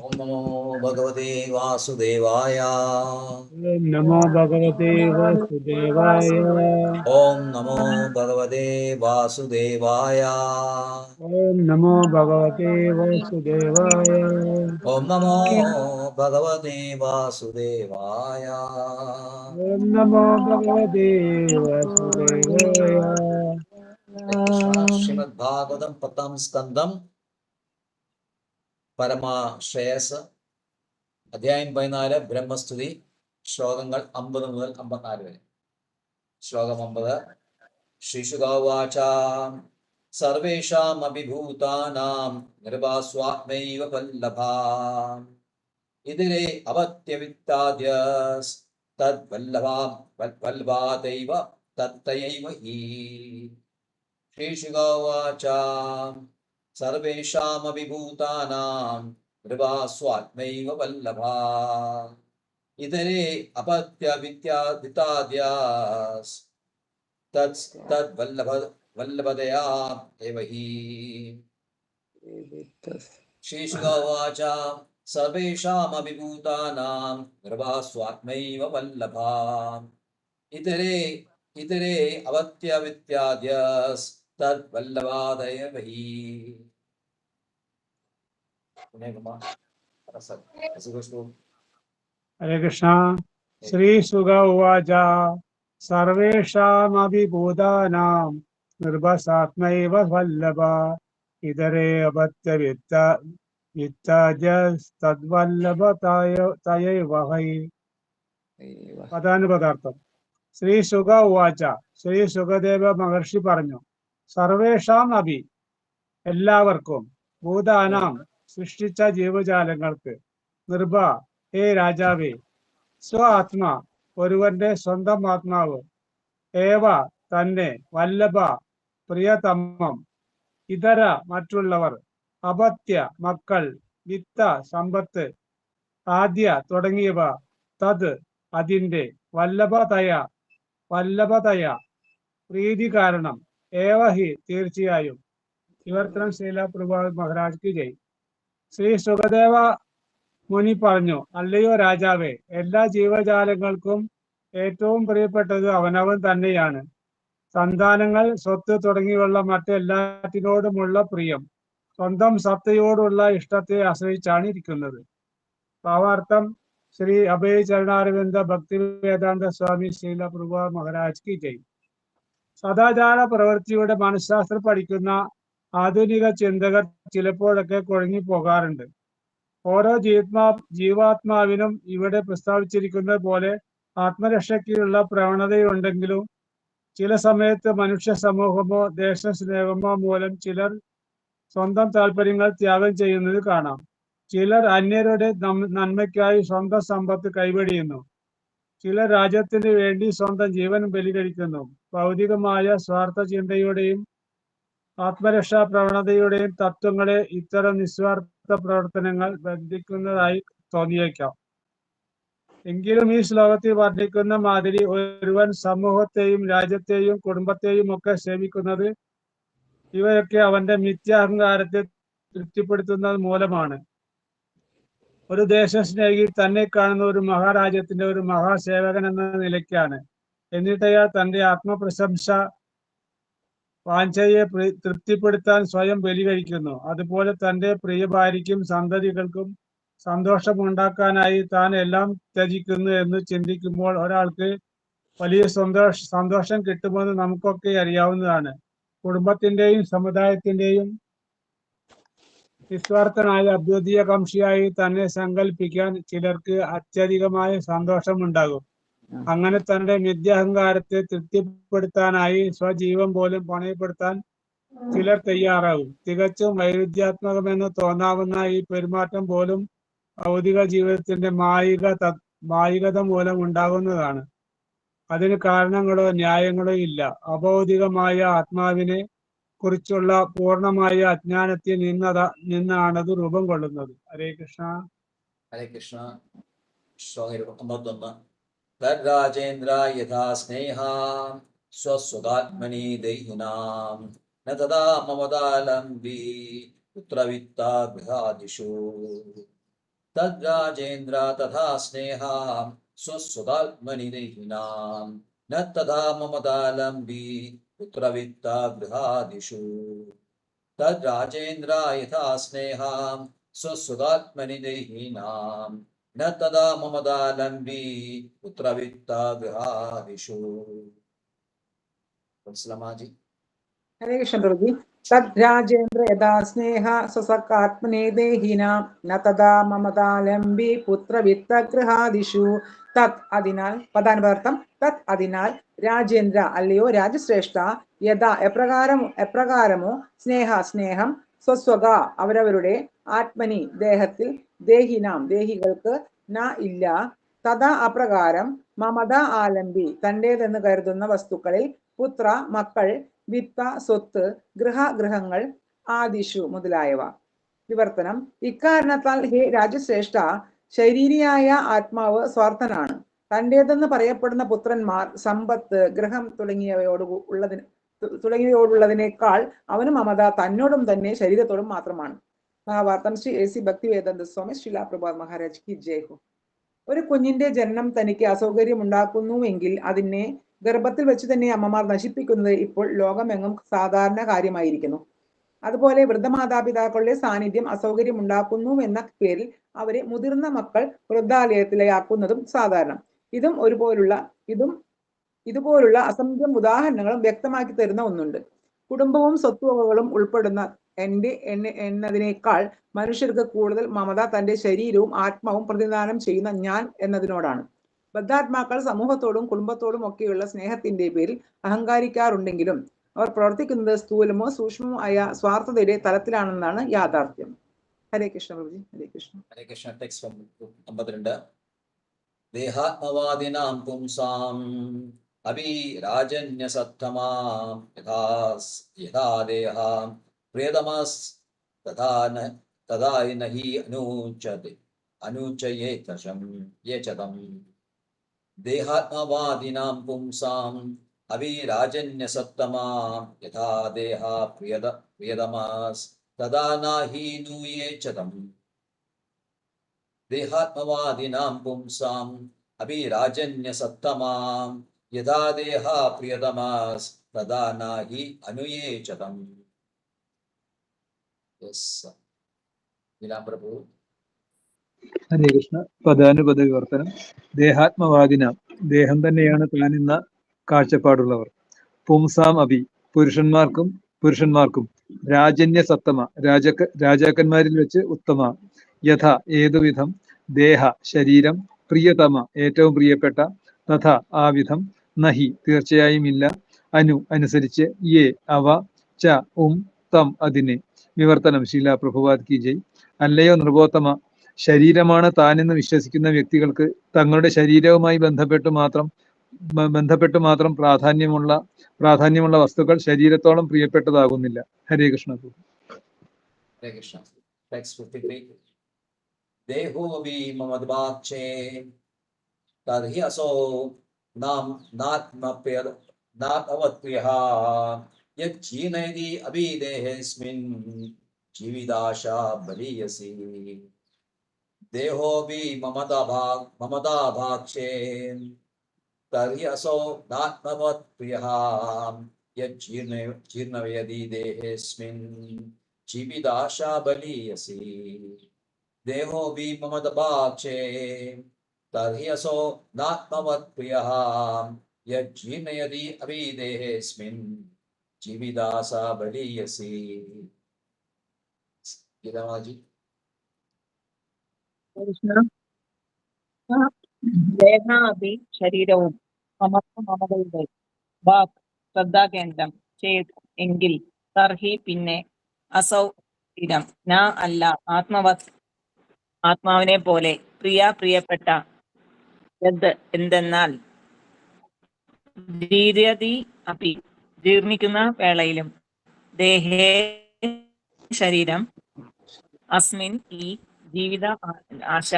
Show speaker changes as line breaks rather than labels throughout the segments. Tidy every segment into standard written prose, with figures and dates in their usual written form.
ഓം നമോ ഭഗവതേ വാസുദേവായ.
നമോ ഭഗവതേ വാസുദേവായ.
ഓം നമോ ഭഗവതേ വാസുദേവായ.
ഓം നമോ ഭഗവതേ വാസുദേവായ.
ഓം നമോ ഭഗവതേ വാസുദേവായ.
ഓം നമോ ഭഗവതേ വാസുദേവായ.
ശ്രീമദ് ഭാഗവതം 10-ാം സ്കന്ധം പരമശ്രേയസ്, അധ്യായം 14 ബ്രഹ്മസ്തുതി, ശ്ലോകങ്ങൾ 50 മുതൽ 54 വരെ. ശ്ലോകം 50. ശ്രീശുകാവാച സർവേഷാമപി ഭൂതാനാം നിർവാസ്വാത്മൈവ വല്ലഭാം ഇതരേ അവത്യവിത്താദ്യസ് തദ്വല്ലഭാം വല്ലഭാതൈവ തത്തയൈവ ഹി. ശ്രീശുകാവാച സർവേഷാമപി ഭൂതാനാം നിർവാസ്വാത്മൈവ വല്ലഭാം ഇതരേ അപത്യവിത്താദ്യസ് തദ്വല്ലഭതയാ ഏവ ഹി. ശ്രീശുകാവാച സർവേഷാമപി ഭൂതാനാം നിർവാസ്വാത്മൈവ വല്ലഭാം ഇതരേ അവത്യവിത്യാദ്യസ് തദ്വല്ലഭാദയ ഹി.
ഹരേ കൃഷ്ണ. ശ്രീസുക ഉവാച സർവേഷാമപി ഭൂതാനാം നിർഭസാത്മൈവ വല്ലഭ ഇതരേ അപത്യവിത്തദ്വല്ലഭതയൈവ ഹി. പദാനുപദാർത്ഥം. ശ്രീ സുഖ ഉവാച, ശ്രീ സുഖദേവ മഹർഷി പറഞ്ഞു, സർവേഷാം അഭി എല്ലാവർക്കും, ഭൂതാനാം സൃഷ്ടിച്ച ജീവജാലങ്ങൾക്ക്, നിർഭ ഹേ രാജാവേ, സ്വ ആത്മാ ഒരുവന്റെ സ്വന്തം ആത്മാവ്, ഏവ തന്നെ, വല്ലഭ പ്രിയതമം, ഇതര മറ്റുള്ളവർ, അപത്യ മക്കൾ, വിത്ത സമ്പത്ത്, ആദ്യ തുടങ്ങിയവ, തത് അതിന്റെ, വല്ലഭതയ പ്രീതി കാരണം, ഏവഹി തീർച്ചയായും. വിവർത്തനം ശ്രീല പ്രഭുപാദ് മഹാരാജ് കി ജയ്. ശ്രീ സുഖദേവ മുനി പറഞ്ഞു, അല്ലയോ രാജാവേ, എല്ലാ ജീവജാലങ്ങൾക്കും ഏറ്റവും പ്രിയപ്പെട്ടത് അവനവൻ തന്നെയാണ്. സന്താനങ്ങൾ, സ്വത്ത് തുടങ്ങിയുള്ള മറ്റെല്ലാറ്റിനോടുമുള്ള പ്രിയം സ്വന്തം സത്തയോടുള്ള ഇഷ്ടത്തെ ആശ്രയിച്ചാണ് ഇരിക്കുന്നത്. ഭാവാർത്ഥം ശ്രീ അഭയ ചരണാരവിന്ദ ഭക്തി വേദാന്ത സ്വാമി ശ്രീല പ്രഭുപാദ് മഹാരാജ് കി ജയ്. സദാചാര പ്രവൃത്തിയുടെ മനഃശാസ്ത്രം പഠിക്കുന്ന ആധുനിക ചിന്തകർ ചിലപ്പോഴൊക്കെ കുഴങ്ങി പോകാറുണ്ട്. ഓരോ ജീവാത്മാവിനും ഇവിടെ പ്രസ്താവിച്ചിരിക്കുന്നത് പോലെ ആത്മരക്ഷയ്ക്കുള്ള പ്രവണതയുണ്ടെങ്കിലും ചില സമയത്ത് മനുഷ്യ സമൂഹമോ ദേശസ്നേഹമോ മൂലം ചിലർ സ്വന്തം താല്പര്യങ്ങൾ ത്യാഗം ചെയ്യുന്നത് കാണാം. ചിലർ അന്യരുടെ നന്മയ്ക്കായി സ്വന്തം സമ്പത്ത് കൈവെടിയുന്നു. ചിലർ രാജ്യത്തിന് വേണ്ടി സ്വന്തം ജീവൻ ബലികഴിക്കുന്നു. ഭൗതികമായ സ്വാർത്ഥ ചിന്തയുടെയും ആത്മരക്ഷാ പ്രവണതയുടെയും തത്വങ്ങളെ ഇത്തരം നിസ്വാർത്ഥ പ്രവർത്തനങ്ങൾ ബന്ധിക്കുന്നതായി തോന്നിയേക്കാം. എങ്കിലും ഈ ശ്ലോകത്തിൽ വർണ്ണിക്കുന്ന മാതിരി ഒരുവൻ സമൂഹത്തെയും രാജ്യത്തെയും കുടുംബത്തെയും ഒക്കെ സേവിക്കുന്നത് ഇവയൊക്കെ അവന്റെ മിഥ്യാഹങ്കാരത്തെ തൃപ്തിപ്പെടുത്തുന്നത് മൂലമാണ്. ഒരു ദേശസ്നേഹി തന്നെ കാണുന്ന ഒരു മഹാരാജ്യത്തിന്റെ ഒരു മഹാസേവകൻ എന്ന നിലയ്ക്കാണ്. എന്നിട്ട് അയാൾ തന്റെ ആത്മപ്രശംസ വാഞ്ഛയെ തൃപ്തിപ്പെടുത്താൻ സ്വയം ബലി കഴിക്കുന്നു. അതുപോലെ തന്റെ പ്രിയ ഭാര്യയ്ക്കും സന്തതികൾക്കും സന്തോഷമുണ്ടാക്കാനായി താൻ എല്ലാം ത്യജിക്കുന്നു എന്ന് ചിന്തിക്കുമ്പോൾ ഒരാൾക്ക് വലിയ സന്തോഷം കിട്ടുമെന്ന് നമുക്കൊക്കെ അറിയാവുന്നതാണ്. കുടുംബത്തിന്റെയും സമുദായത്തിന്റെയും നിസ്വാർത്ഥനായ അഭ്യുദയകാംക്ഷിയായി തന്നെ സങ്കല്പിക്കാൻ ചിലർക്ക് അത്യധികമായ സന്തോഷമുണ്ടാകും. അങ്ങനെ തന്റെ മിഥ്യാഹങ്കാരത്തെ തൃപ്തിപ്പെടുത്താനായി സ്വജീവൻ പോലും പണയപ്പെടുത്താൻ ചിലർ തയ്യാറാകും. തികച്ചും വൈരുദ്ധ്യാത്മകമെന്ന് തോന്നാവുന്ന ഈ പെരുമാറ്റം പോലും ഭൗതിക ജീവിതത്തിന്റെ മായികത മൂലം ഉണ്ടാകുന്നതാണ്. അതിന് കാരണങ്ങളോ ന്യായങ്ങളോ ഇല്ല. അഭൗതികമായ ആത്മാവിനെ കുറിച്ചുള്ള പൂർണ്ണമായ അജ്ഞാനത്തിൽ നിന്നാണത് രൂപം കൊള്ളുന്നത്. ഹരേ കൃഷ്ണ.
ഹരേ കൃഷ്ണ. ശ്ലോകം 51. തദ്രാജേന്ദ്ര യഥാ സ്നേഹാം സ്വസ്വതാത്മനി ദൈഹിനാം ന തഥാ മമതാലംബി പുത്രവിത്താ ഗൃഹാദിഷു. तद्राजेन्द्र तथा स्नेहा स्वस्वदात्मनि देहिनां न तथा ममतालम्बी पुत्रवित्ता गृहादिषु तद्राजेन्द्र यथा स्नेहा स्वस्वदात्मनि देहिनां न तदा ममतालम्बी पुत्रवित्ता गृहादिषु। जी।
हरे कृष्ण प्रभु जी। तद्राजेन्द्र यदा स्नेह स्वसकात्मने देहिना न तदा ममतालंबी പുത്രവിത്തഗൃഹാദിഷു തത് അതിനാൽ പദാനുപദാർത്ഥം തത് അതിനാൽ രാജേന്ദ്ര അല്ലയോ രാജശ്രേഷ്ഠ യഥാ എപ്രകാരമോ സ്നേഹ സ്നേഹം സ്വസ്വക അവരവരുടെ ആത്മനി ദേഹത്തിൽ ദേഹിനാം ദേഹികൾക്ക് ന ഇല്ല തഥാ അപ്രകാരം മമത ആലംബി തന്റേതെന്ന് കരുതുന്ന വസ്തുക്കളിൽ പുത്ര മക്കൾ വിത്ത സ്വത്ത് ഗൃഹങ്ങൾ ആദിഷു മുതലായവ. വിവർത്തനം ഇക്കാരണത്താൽ ഹേ രാജശ്രേഷ്ഠ ശരീരിയായ ആത്മാവ് സ്വാർത്ഥനാണ്. തന്റേതെന്ന് പറയപ്പെടുന്ന പുത്രന്മാർ സമ്പത്ത് ഗൃഹം തുടങ്ങിയവയോടുള്ളതിനേക്കാൾ അവന് മമത തന്നോടും തന്നെ ശരീരത്തോടും മാത്രമാണ്. മഹാഭാരതം ശ്രീ AC ഭക്തിവേദാന്ത സ്വാമി ശ്രീല പ്രഭാത് മഹാരാജ് കി ജയ് ഹോ. ഒരു കുഞ്ഞിന്റെ ജനനം തനിക്ക് അസൗകര്യം ഉണ്ടാക്കുന്നുവെങ്കിൽ അതിനെ ഗർഭത്തിൽ വെച്ച് തന്നെ അമ്മമാർ നശിപ്പിക്കുന്നത് ഇപ്പോൾ ലോകമെങ്ങും സാധാരണ കാര്യമായിരിക്കുന്നു. അതുപോലെ വൃദ്ധമാതാപിതാക്കളുടെ സാന്നിധ്യം അസൗകര്യം ഉണ്ടാക്കുന്നു എന്ന പേരിൽ അവരെ മുതിർന്ന മക്കൾ വൃദ്ധാലയത്തിലാക്കുന്നതും സാധാരണം. ഇതുപോലുള്ള അസംഖ്യം ഉദാഹരണങ്ങളും വ്യക്തമാക്കി തരുന്ന ഒന്നുണ്ട്. കുടുംബവും സ്വത്തുവകകളും ഉൾപ്പെടുന്ന എന്നതിനേക്കാൾ മനുഷ്യർക്ക് കൂടുതൽ മമത തന്റെ ശരീരവും ആത്മാവും പ്രതിദാനം ചെയ്യുന്ന ഞാൻ എന്നതിനോടാണ്. ബദ്ധാത്മാക്കൾ സമൂഹത്തോടും കുടുംബത്തോടും ഒക്കെയുള്ള സ്നേഹത്തിന്റെ പേരിൽ അഹങ്കാരിക്കാറുണ്ടെങ്കിലും അവർ പ്രവർത്തിക്കുന്നത് സ്ഥൂലമോ സൂക്ഷ്മമോ ആയ സ്വാർത്ഥതയുടെ തലത്തിലാണെന്നാണ് യാഥാർത്ഥ്യം. ഹരേ കൃഷ്ണ പ്രഭുജി. ഹരേ കൃഷ്ണ.
ഹരേ കൃഷ്ണ. ടെക്സ്റ്റ് 52. ദേഹാത്മവാദിനാം പുംസാം അഭിരാജന്യസത്തമാം യഥാ ദേഹാം പ്രിയതമസ് തഥാ നഹി അനുചയേതം യേചതം. ദേഹാത്മവാദിനാം പുംസാം അഭിരാജന്യസത്തമാം യഥാ ദേഹാ പ്രിയതമസ് തഥാ നഹി അനുചയേതം. ദേഹാത്മവാദിനാം പുംസാം അഭിരാജന്യസത്തമാം യഥാ ദേഹാ പ്രിയതമസ് തഥാ നഹി അനുചയേതം. പ്രഭു.
ഹരേ കൃഷ്ണ. പദാനുപദ വിവർത്തനം. ദേഹാത്മവാദിന ദേഹം തന്നെയാണ് താനെന്ന കാഴ്ചപ്പാടുള്ളവർ. പുംസാം അഭി പുരുഷന്മാർക്കും രാജന്യ സത്തമ രാജാക്കന്മാരിൽ വെച്ച് ഉത്തമ യഥ ഏതുവിധം ദേഹ ശരീരം പ്രിയതമ ഏറ്റവും പ്രിയപ്പെട്ട തഥ ആ വിധം നഹി തീർച്ചയായും ഇല്ല അനുസരിച്ച് യേ അവ ച തം അതിനെ. വിവർത്തനം ശ്രീല പ്രഭുപാദ് കി ജയ്. അല്ലയോ നൃപോത്തമ ശരീരമാണ് താനെന്ന് വിശ്വസിക്കുന്ന വ്യക്തികൾക്ക് തങ്ങളുടെ ശരീരവുമായി ബന്ധപ്പെട്ട് മാത്രം പ്രാധാന്യമുള്ള വസ്തുക്കൾ ശരീരത്തോളം പ്രിയപ്പെട്ടതാകുന്നില്ല. ഹരേ കൃഷ്ണ.
ഹരേ കൃഷ്ണ. ടെക്സ്റ്റ് 53. ദേഹോ വി മമദ്വാക്ഷേ തർഹി അസോ നാത്മവത്പ്രിയഃ യജ്ജീനയതി അഭിദേഹേസ്മിൻ ജീവിതാശാ ബലീയസി. ദേഹോ വി മമതാഭാക്ഷേ തർഹി അസോ നാത്മവത്പ്രിയഃ യജ്ജീർണയതി ദേഹേസ്മിൻ ജീവിതാശാ ബലീയസി. ദേഹോ വി മമതാഭാക്ഷേ തർഹി അസോ നാത്മവത്പ്രിയഃ യജ്ജീർണയതി അഭിദേഹേസ്മിൻ ജീവിതാശാ ബലീയസി. ഗീതാമാജി.
ദേഹാഭി ശരീരവും മമതയുടെ വാക് ശ്രദ്ധാകേന്ദ്രം ചേത് എങ്കിൽ തർഹി പിന്നെ അസൗ സ്ഥിരം ന അല്ല ആത്മാവിനെ പോലെ പ്രിയപ്പെട്ട യദ് എന്തെന്നാൽ ജീര്യതി അപി ജീർണിക്കുന്ന വേളയിലും ദേഹേ ശരീരം അസ്മിൻ ഈ ജീവിത ആശ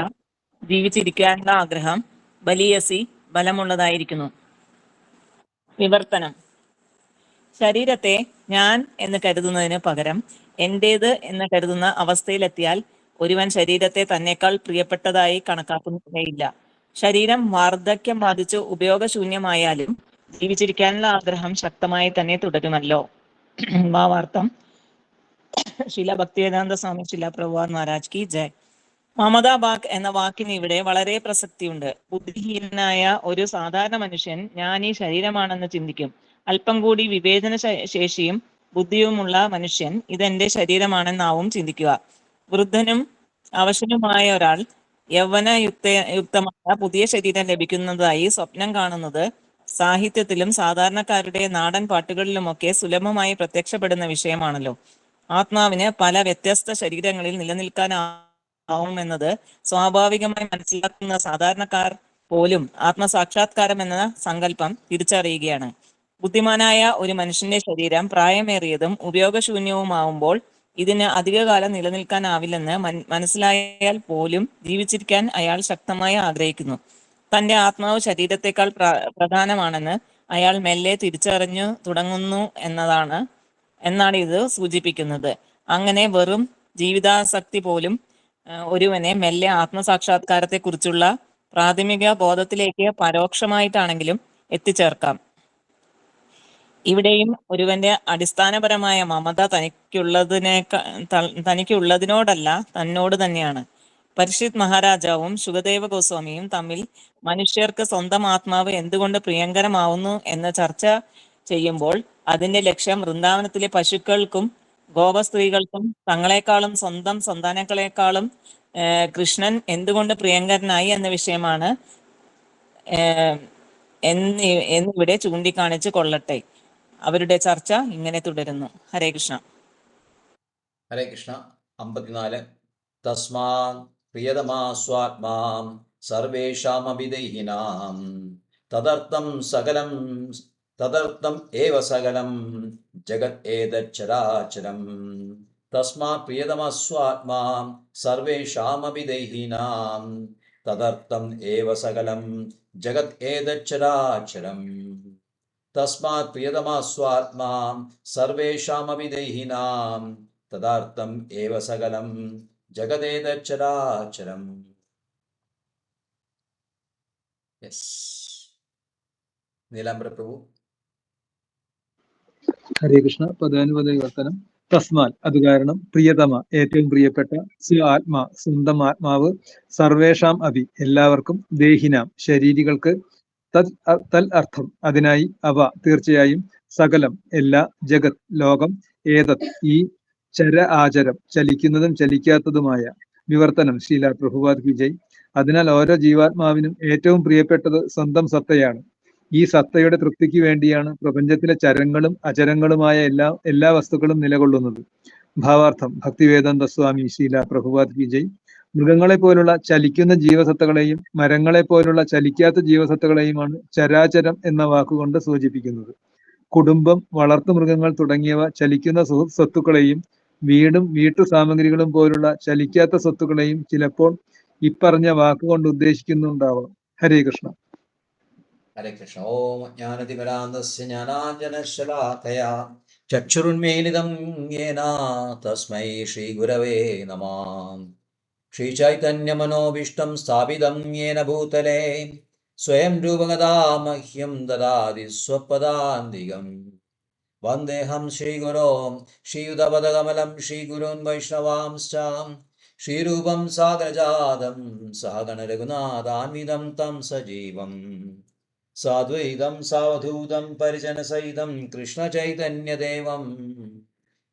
ജീവിച്ചിരിക്കാനുള്ള ആഗ്രഹം ബലിയസി ബലമുള്ളതായിരിക്കുന്നു. വിവർത്തനം. ശരീരത്തെ ഞാൻ എന്ന് കരുതുന്നതിന് പകരം എന്റേത് എന്ന് കരുതുന്ന അവസ്ഥയിലെത്തിയാൽ ഒരുവൻ ശരീരത്തെ തന്നെക്കാൾ പ്രിയപ്പെട്ടതായി കണക്കാക്കുന്നതേയില്ല. ശരീരം വാർദ്ധക്യം ബാധിച്ച് ഉപയോഗശൂന്യമായാലും ജീവിച്ചിരിക്കാനുള്ള ആഗ്രഹം ശക്തമായി തന്നെ തുടരുമല്ലോ. ഭാവാർത്ഥം. ശില ഭക്തിവേദാന്ത സ്വാമി ശില പ്രഭുപാദ് മഹാരാജ് കി ജയ്. മമതാ ബാഗ് എന്ന വാക്കിന് ഇവിടെ വളരെ പ്രസക്തിയുണ്ട്. ബുദ്ധിഹീനനായ ഒരു സാധാരണ മനുഷ്യൻ ഞാൻ ഈ ശരീരമാണെന്ന് ചിന്തിക്കും. അല്പം കൂടി വിവേചന ശേഷിയും ബുദ്ധിയുമുള്ള മനുഷ്യൻ ഇതെന്റെ ശരീരമാണെന്നാവും ചിന്തിക്കുക. വൃദ്ധനും അവശനുമായ ഒരാൾ യുക്തമായ പുതിയ ശരീരം ലഭിക്കുന്നതായി സ്വപ്നം കാണുന്നത് സാഹിത്യത്തിലും സാധാരണക്കാരുടെ നാടൻ പാട്ടുകളിലുമൊക്കെ സുലഭമായി പ്രത്യക്ഷപ്പെടുന്ന വിഷയമാണല്ലോ. ആത്മാവിന് പല വ്യത്യസ്ത ശരീരങ്ങളിൽ നിലനിൽക്കാനാവുമെന്നത് സ്വാഭാവികമായി മനസ്സിലാക്കുന്ന സാധാരണക്കാർ പോലും ആത്മസാക്ഷാത്കാരം എന്ന സങ്കല്പം തിരിച്ചറിയുകയാണ്. ബുദ്ധിമാനായ ഒരു മനുഷ്യന്റെ ശരീരം പ്രായമേറിയതും ഉപയോഗശൂന്യവുമാവുമ്പോൾ ഇതിന് അധികകാലം നിലനിൽക്കാനാവില്ലെന്ന് മനസ്സിലായാൽ പോലും ജീവിച്ചിരിക്കാൻ അയാൾ ശക്തമായി ആഗ്രഹിക്കുന്നു. തന്റെ ആത്മാവ് ശരീരത്തെക്കാൾ പ്രധാനമാണെന്ന് അയാൾ മെല്ലെ തിരിച്ചറിഞ്ഞു തുടങ്ങുന്നു എന്നാണ് ഇത് സൂചിപ്പിക്കുന്നത്. അങ്ങനെ വെറും ജീവിതാസക്തി പോലും ഒരുവനെ മെല്ലെ ആത്മസാക്ഷാത്കാരത്തെ കുറിച്ചുള്ള പ്രാഥമിക ബോധത്തിലേക്ക് പരോക്ഷമായിട്ടാണെങ്കിലും എത്തിച്ചേർക്കാം. ഇവിടെയും ഒരുവന്റെ അടിസ്ഥാനപരമായ മമത തനിക്കുള്ളതിനോടല്ല, തന്നോട് തന്നെയാണ്. പരീക്ഷിത് മഹാരാജാവും ശുകദേവ ഗോസ്വാമിയും തമ്മിൽ മനുഷ്യർക്ക് സ്വന്തം ആത്മാവ് എന്തുകൊണ്ട് പ്രിയങ്കരമാവുന്നു എന്ന് ചർച്ച ചെയ്യുമ്പോൾ അതിന്റെ ലക്ഷ്യം വൃന്ദാവനത്തിലെ പശുക്കൾക്കും ഗോപസ്ത്രീകൾക്കും തങ്ങളെക്കാളും സ്വന്തം സന്താനങ്ങളെക്കാളും കൃഷ്ണൻ എന്തുകൊണ്ട് പ്രിയങ്കരനായി എന്ന വിഷയമാണ് എന്നിവിടെ ചൂണ്ടിക്കാണിച്ച് കൊള്ളട്ടെ. അവരുടെ ചർച്ച ഇങ്ങനെ തുടരുന്നു. ഹരേ കൃഷ്ണ.
ഹരേ കൃഷ്ണ. 54. തസ്മാൻ പ്രിയതമാ സ്വാത്മാം സർവേഷാമഭിദൈഹിനാം തദർത്ഥം ഏവ സകലം ജഗത് ഏതച്ചരാചരം. തസ്മാത് പ്രിയതമാ സ്വാത്മാം സർവേഷാമഭിദൈഹിനാം തദർത്ഥം ഏവ സകലം ജഗത് ഏതച്ചരാചരം. തസ്മാത് പ്രിയതമാ സ്വാത്മാം സർവേഷാമഭിദൈഹിനാം തദർത്ഥം ഏവ സകലം ജഗതേതച്ചരാചരം. യെസ്. നീലാംബര പ്രഭു.
ഹരേ കൃഷ്ണ. പദാനുപദ വിവർത്തനം. തസ്മാൽ അത് കാരണം, പ്രിയതമ ഏറ്റവും പ്രിയപ്പെട്ട, ആത്മാ സ്വന്തം ആത്മാവ്, സർവേഷാം അഭി എല്ലാവർക്കും, ദേഹിനാം ശരീരികൾക്ക്, തൽ അർത്ഥം അതിനായി, അവ തീർച്ചയായും, സകലം എല്ലാ, ജഗത് ലോകം, ഏതത് ഈ, ചര ആചരം ചലിക്കുന്നതും ചലിക്കാത്തതുമായ. വിവർത്തനം ശ്രീല പ്രഭുപാദ് കി ജയ്. അതിനാൽ ഓരോ ജീവാത്മാവിനും ഏറ്റവും പ്രിയപ്പെട്ടത് സ്വന്തം സത്തയാണ്. ഈ സത്തയുടെ തൃപ്തിക്ക് വേണ്ടിയാണ് പ്രപഞ്ചത്തിലെ ചരങ്ങളും അചരങ്ങളുമായ എല്ലാ വസ്തുക്കളും നിലകൊള്ളുന്നത്. ഭാവാർത്ഥം. ഭക്തിവേദാന്ത സ്വാമി ശ്രീല പ്രഭുപാദ് കി ജയ്. മൃഗങ്ങളെ പോലുള്ള ചലിക്കുന്ന ജീവസത്തകളെയും മരങ്ങളെ പോലുള്ള ചലിക്കാത്ത ജീവസത്തകളെയുമാണ് ചരാചരം എന്ന വാക്കുകൊണ്ട് സൂചിപ്പിക്കുന്നത്. കുടുംബം, വളർത്തുമൃഗങ്ങൾ തുടങ്ങിയവ ചലിക്കുന്ന സ്വത്തുക്കളെയും വീടും വീട്ടു സാമഗ്രികളും പോലുള്ള ചലിക്കാത്ത സ്വത്തുക്കളെയും ചിലപ്പോൾ ഇപ്പറഞ്ഞ വാക്കുകൊണ്ട് ഉദ്ദേശിക്കുന്നുണ്ടാവാം. ഹരേ കൃഷ്ണ.
ഹരേ കൃഷ്ണ. ഓം ജ്ഞാനതിമിരാന്തസ്യ ജ്ഞാനാഞ്ജനശലാകയാ ചക്ഷുരുന്മീലിതം യേന തസ്മൈ ശ്രീഗുരവേ നമഃ. ശ്രീചൈതന്യമനോഭീഷ്ടം സ്ഥാപിതം യേന ഭൂതലേ സ്വയം രൂപഗതാ മഹ്യം ദദാതി സ്വപദാന്തികം. വന്ദേഹം ശ്രീഗുരോ ശ്രീയുതപദകമലം ശ്രീഗുരുൻ വൈഷ്ണവാംശ്ച ശ്രീരൂപം സാഗരജാതം സഹഗണ രഘുനാഥാന്വിതം തം സജീവം സാദ്വൈതം സാവധൂതം പരിജനസഹിതം കൃഷ്ണചൈതന്യദേവം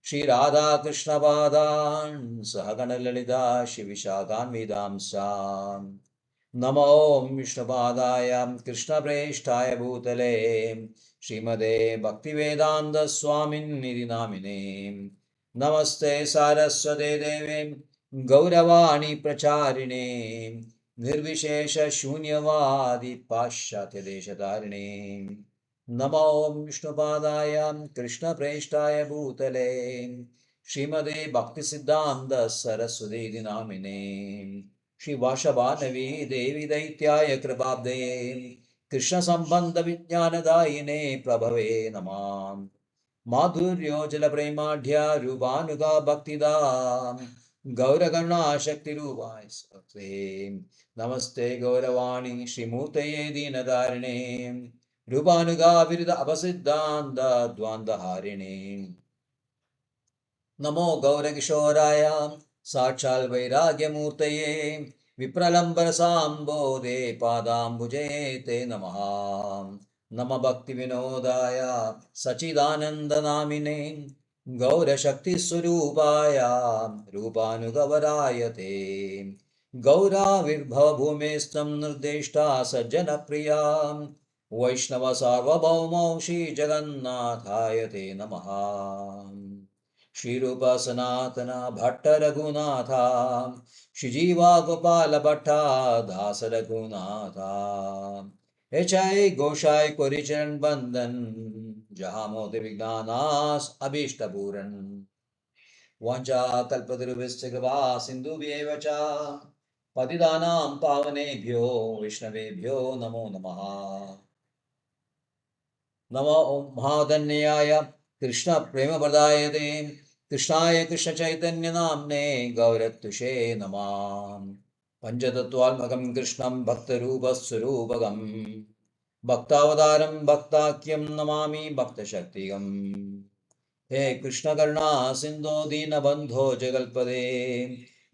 ശ്രീരാധാകൃഷ്ണപാദാൻ സഹഗണ ലളിതാ ശ്രീവിശാഖാന്വിതാംശ്ച. നമോ വിഷ്ണുപാദായ കൃഷ്ണപ്രേഷ്ഠായ ഭൂതലേ ശ്രീമദേ ഭക്തിവേദാന്ത സ്വാമിന്നിധി നാമിനേ. നമസ്തേ സാരസ്വതേ ദേവേ ഗൗരവാണി പ്രചാരിണേ നിർവിശേഷ ശൂന്യവാദി പാശ്ചാത്യദേശധാരിണേ. നമോ വിഷ്ണുപാദായ കൃഷ്ണപ്രേഷ്ഠായ ഭൂതലേ ശ്രീമദേ ഭക്തിസിദ്ധാന്ത സരസ്വതീതി നാമിനേ. ശ്രീവാഷഭാനവീ ദേവി ദൈത്യായ കൃപാബ്ദയേ കൃഷ്ണസംബന്ധ വിജ്ഞാനദായിനേ പ്രഭവേ നമഃ. മാധുര്യോജല പ്രേമാഢ്യ രൂപാനുഗാ ഭക്തിദാ ഗൗരകരുണാശക്തിരൂപായ സത്വേ നമസ്തേ ഗൗരവാണി ശ്രീമൂർത്തയേ ദീനധാരിണേ രൂപാനുഗാവിരുദ്ധ അപസിദ്ധാന്ത ദ്വാന്തഹാരിണേ നമോ ഗൗരകിശോരായ സാക്ഷാൽ വൈരാഗ്യമൂർത്തയേ വിപ്രലംബരസാംബോധേ പാദാംബുജേ തേ നമഃ നമ ഭക്തിവിനോദായ സച്ചിദാനന്ദനാമിനേ ഗൗരശക്തിസ്വരൂപായ രൂപാനുഗവരായ തേ ഗൗരാവിർഭവഭൂമേസ്ത്വം നിർദ്ദിഷ്ടാ സജ്ജനപ്രിയാ വൈഷ്ണവ സാർവഭൗമോ ശ്രീജഗന്നാഥായ തേ നമഃ श्रीरूप सनातन भट्ट रघुनाथ श्रीजीवा गोपाल भट्टा दास रघुनाथ एचाय गोशाय कोरिचरण बंदन जहाँ मोद विज्ञानास अभीष्ट पूरन वांचा कल्पतरुभ्यश्च कृपा सिन्धुभ्येव च पतितानां पावनेभ्यो विष्णवेभ्यो नमो नमः नमो महाधन्याय कृष्ण प्रेमप्रदायते कृष्णाय कृष्ण चैतन्य नाम्ने गौरत्तुषे नमः पंचतत्वात्मकं कृष्णं भक्तरूपस्वरूपकं भक्तावतारं भक्ताख्यं नमामि भक्तशक्तिगं हे कृष्ण करुणा सिन्धो दीनबन्धो जगल्पदे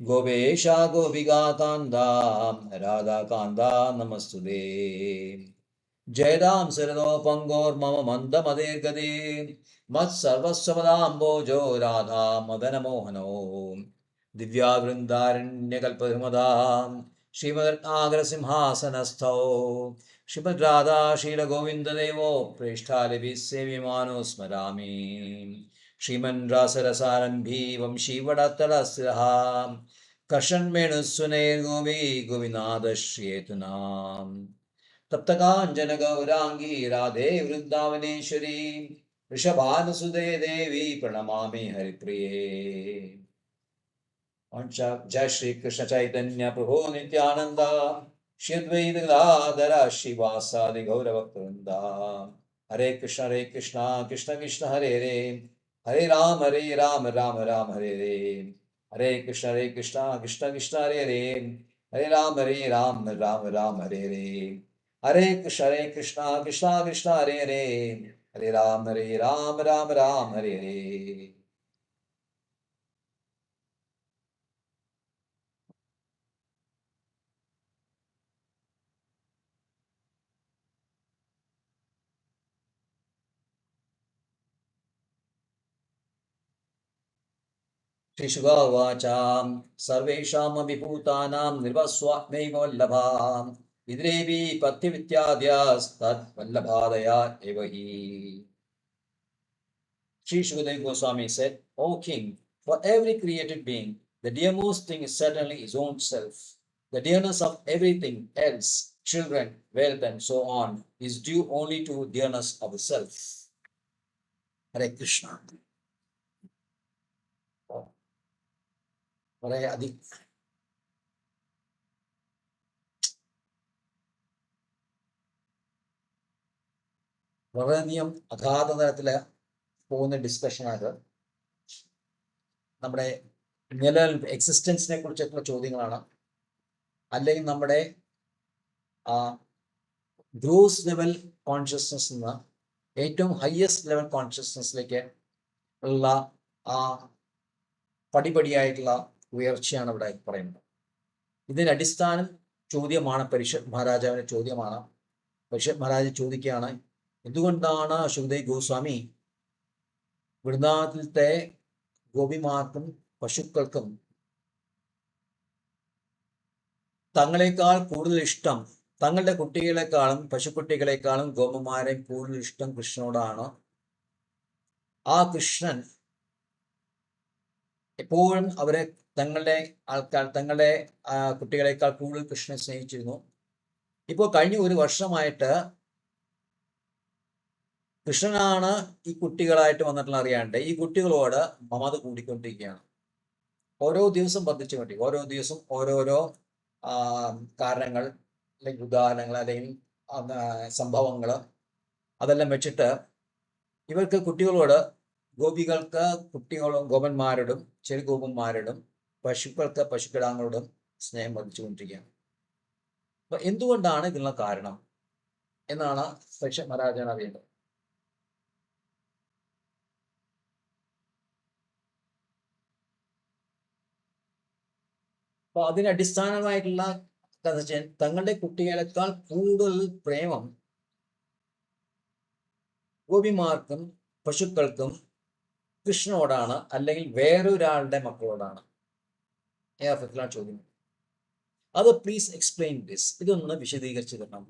गोपेशा गोपिका कान्दा राधा कान्दा नमस्तुते जयदां सरदो पंगोर्मम मन्दमदेर्गदे मत्सर्वस्वदाम्बोजो राधा मदनमोहनो दिव्यावृन्दारण्यकल्पद्रुमदां श्रीमद्नागरसिंहासनस्थौ श्रीमद्राधा शीलगोविन्ददेवो प्रेष्ठालिभिः सेव्यमानो स्मरामि श्रीमन्रासरसारम्भी वंशीवटतलस्रः कर्षन्वेणुस्वनैर्गोपी गोविनाथश्रियेतुनाम् तप्तकाञ्चन गौरांगी राधे वृंदावनेश्वरी वृषभानुसुते देवी प्रणमामि हरिप्रिये जय श्री कृष्ण चैतन्य प्रभु नित्यानंद श्री अद्वैत गदाधर श्रीवासादि गौरभक्तवृंद हरे कृष्ण कृष्ण कृष्ण हरे हरे हरे राम राम राम हरे हरे हरे कृष्ण कृष्ण कृष्ण हरे हरे हरे राम राम हरे हरे हरे कृष्ण कृष्ण कृष्ण हरे हरे हरे राम राम हरे हरे श्रीशुगवाच सर्वेषामपि भूतानां निर्वस्वात्मैव वल्लभाम् इद्रेऽपि पत्तिविद्याद्यास्तद्वल्लभादया एव हि Sri Sukadeva Goswami said, O king, for every created being, the dearmost thing is certainly his own self. The dearness of everything else, children, wealth, and so on, is due only to dearness of the self. Hare Krishna. Hare Adi. വളരെയധികം അഗാധ തലത്തില് പോകുന്ന ഡിസ്കഷനാണ് നമ്മുടെ നിലനിൽപ്പ് എക്സിസ്റ്റൻസിനെ കുറിച്ചിട്ടുള്ള ചോദ്യങ്ങളാണ്. അല്ലെങ്കിൽ നമ്മുടെ ഗ്രോസ് ലെവൽ കോൺഷ്യസ്നസ് നിന്ന് ഏറ്റവും ഹയസ്റ്റ് ലെവൽ കോൺഷ്യസ്നസ്സിലേക്ക് ഉള്ള ആ പടിപടിയായിട്ടുള്ള ഉയർച്ചയാണ് ഇവിടെ പറയുന്നത്. ഇതിന് അടിസ്ഥാനം ചോദ്യമാണ്, പരീക്ഷത് മഹാരാജാവിന്റെ ചോദ്യമാണ്. പരീക്ഷത് മഹാരാജ് ചോദിക്കുകയാണ്, എന്തുകൊണ്ടാണ് ശുകദേവ് ഗോസ്വാമി വൃന്ദാവനത്തിലത്തെ ഗോപിമാർക്കും പശുക്കൾക്കും തങ്ങളെക്കാൾ കൂടുതൽ ഇഷ്ടം, തങ്ങളുടെ കുട്ടികളെക്കാളും പശുക്കുട്ടികളെക്കാളും ഗോപന്മാരെ കൂടുതൽ ഇഷ്ടം കൃഷ്ണനോടാണ്. ആ കൃഷ്ണൻ എപ്പോഴും അവരെ തങ്ങളുടെ കുട്ടികളെക്കാൾ കൂടുതൽ കൃഷ്ണനെ സ്നേഹിച്ചിരുന്നു. ഇപ്പോൾ കഴിഞ്ഞ ഒരു വർഷമായിട്ട് കൃഷ്ണനാണ് ഈ കുട്ടികളായിട്ട് വന്നിട്ടുള്ള അറിയാണ്ട് ഈ കുട്ടികളോട് മമത കൂടിക്കൊണ്ടിരിക്കുകയാണ്. ഓരോ ദിവസം വർദ്ധിച്ചുകൊണ്ടിരിക്കും. ഓരോ ദിവസം ഓരോരോ കാരണങ്ങൾ അല്ലെങ്കിൽ ഉദാഹരണങ്ങൾ അല്ലെങ്കിൽ സംഭവങ്ങൾ അതെല്ലാം വെച്ചിട്ട് ഇവർക്ക് കുട്ടികളോട്, ഗോപികൾക്ക് കുട്ടികളും ഗോപന്മാരോടും ചെറു ഗോപന്മാരോടും പശുക്കൾക്ക് പശുക്കിടാങ്ങളോടും സ്നേഹം വർദ്ധിച്ചുകൊണ്ടിരിക്കുകയാണ്. അപ്പൊ എന്തുകൊണ്ടാണ് ഇതിനുള്ള കാരണം എന്നാണ് പരീക്ഷ മഹാരാജാണ് അറിയേണ്ടത്. അപ്പൊ അതിന് അടിസ്ഥാനമായിട്ടുള്ള തങ്ങളുടെ കുട്ടികളെക്കാൾ കൂടുതൽ പ്രേമം ഗോപിമാർക്കും പശുക്കൾക്കും കൃഷ്ണനോടാണ്, അല്ലെങ്കിൽ വേറൊരാളുടെ മക്കളോടാണ്. ഏഫത്തിലാണ് ചോദ്യം. അത് പ്ലീസ് എക്സ്പ്ലെയിൻ ദിസ്, ഇതൊന്ന് വിശദീകരിച്ചു തരണം.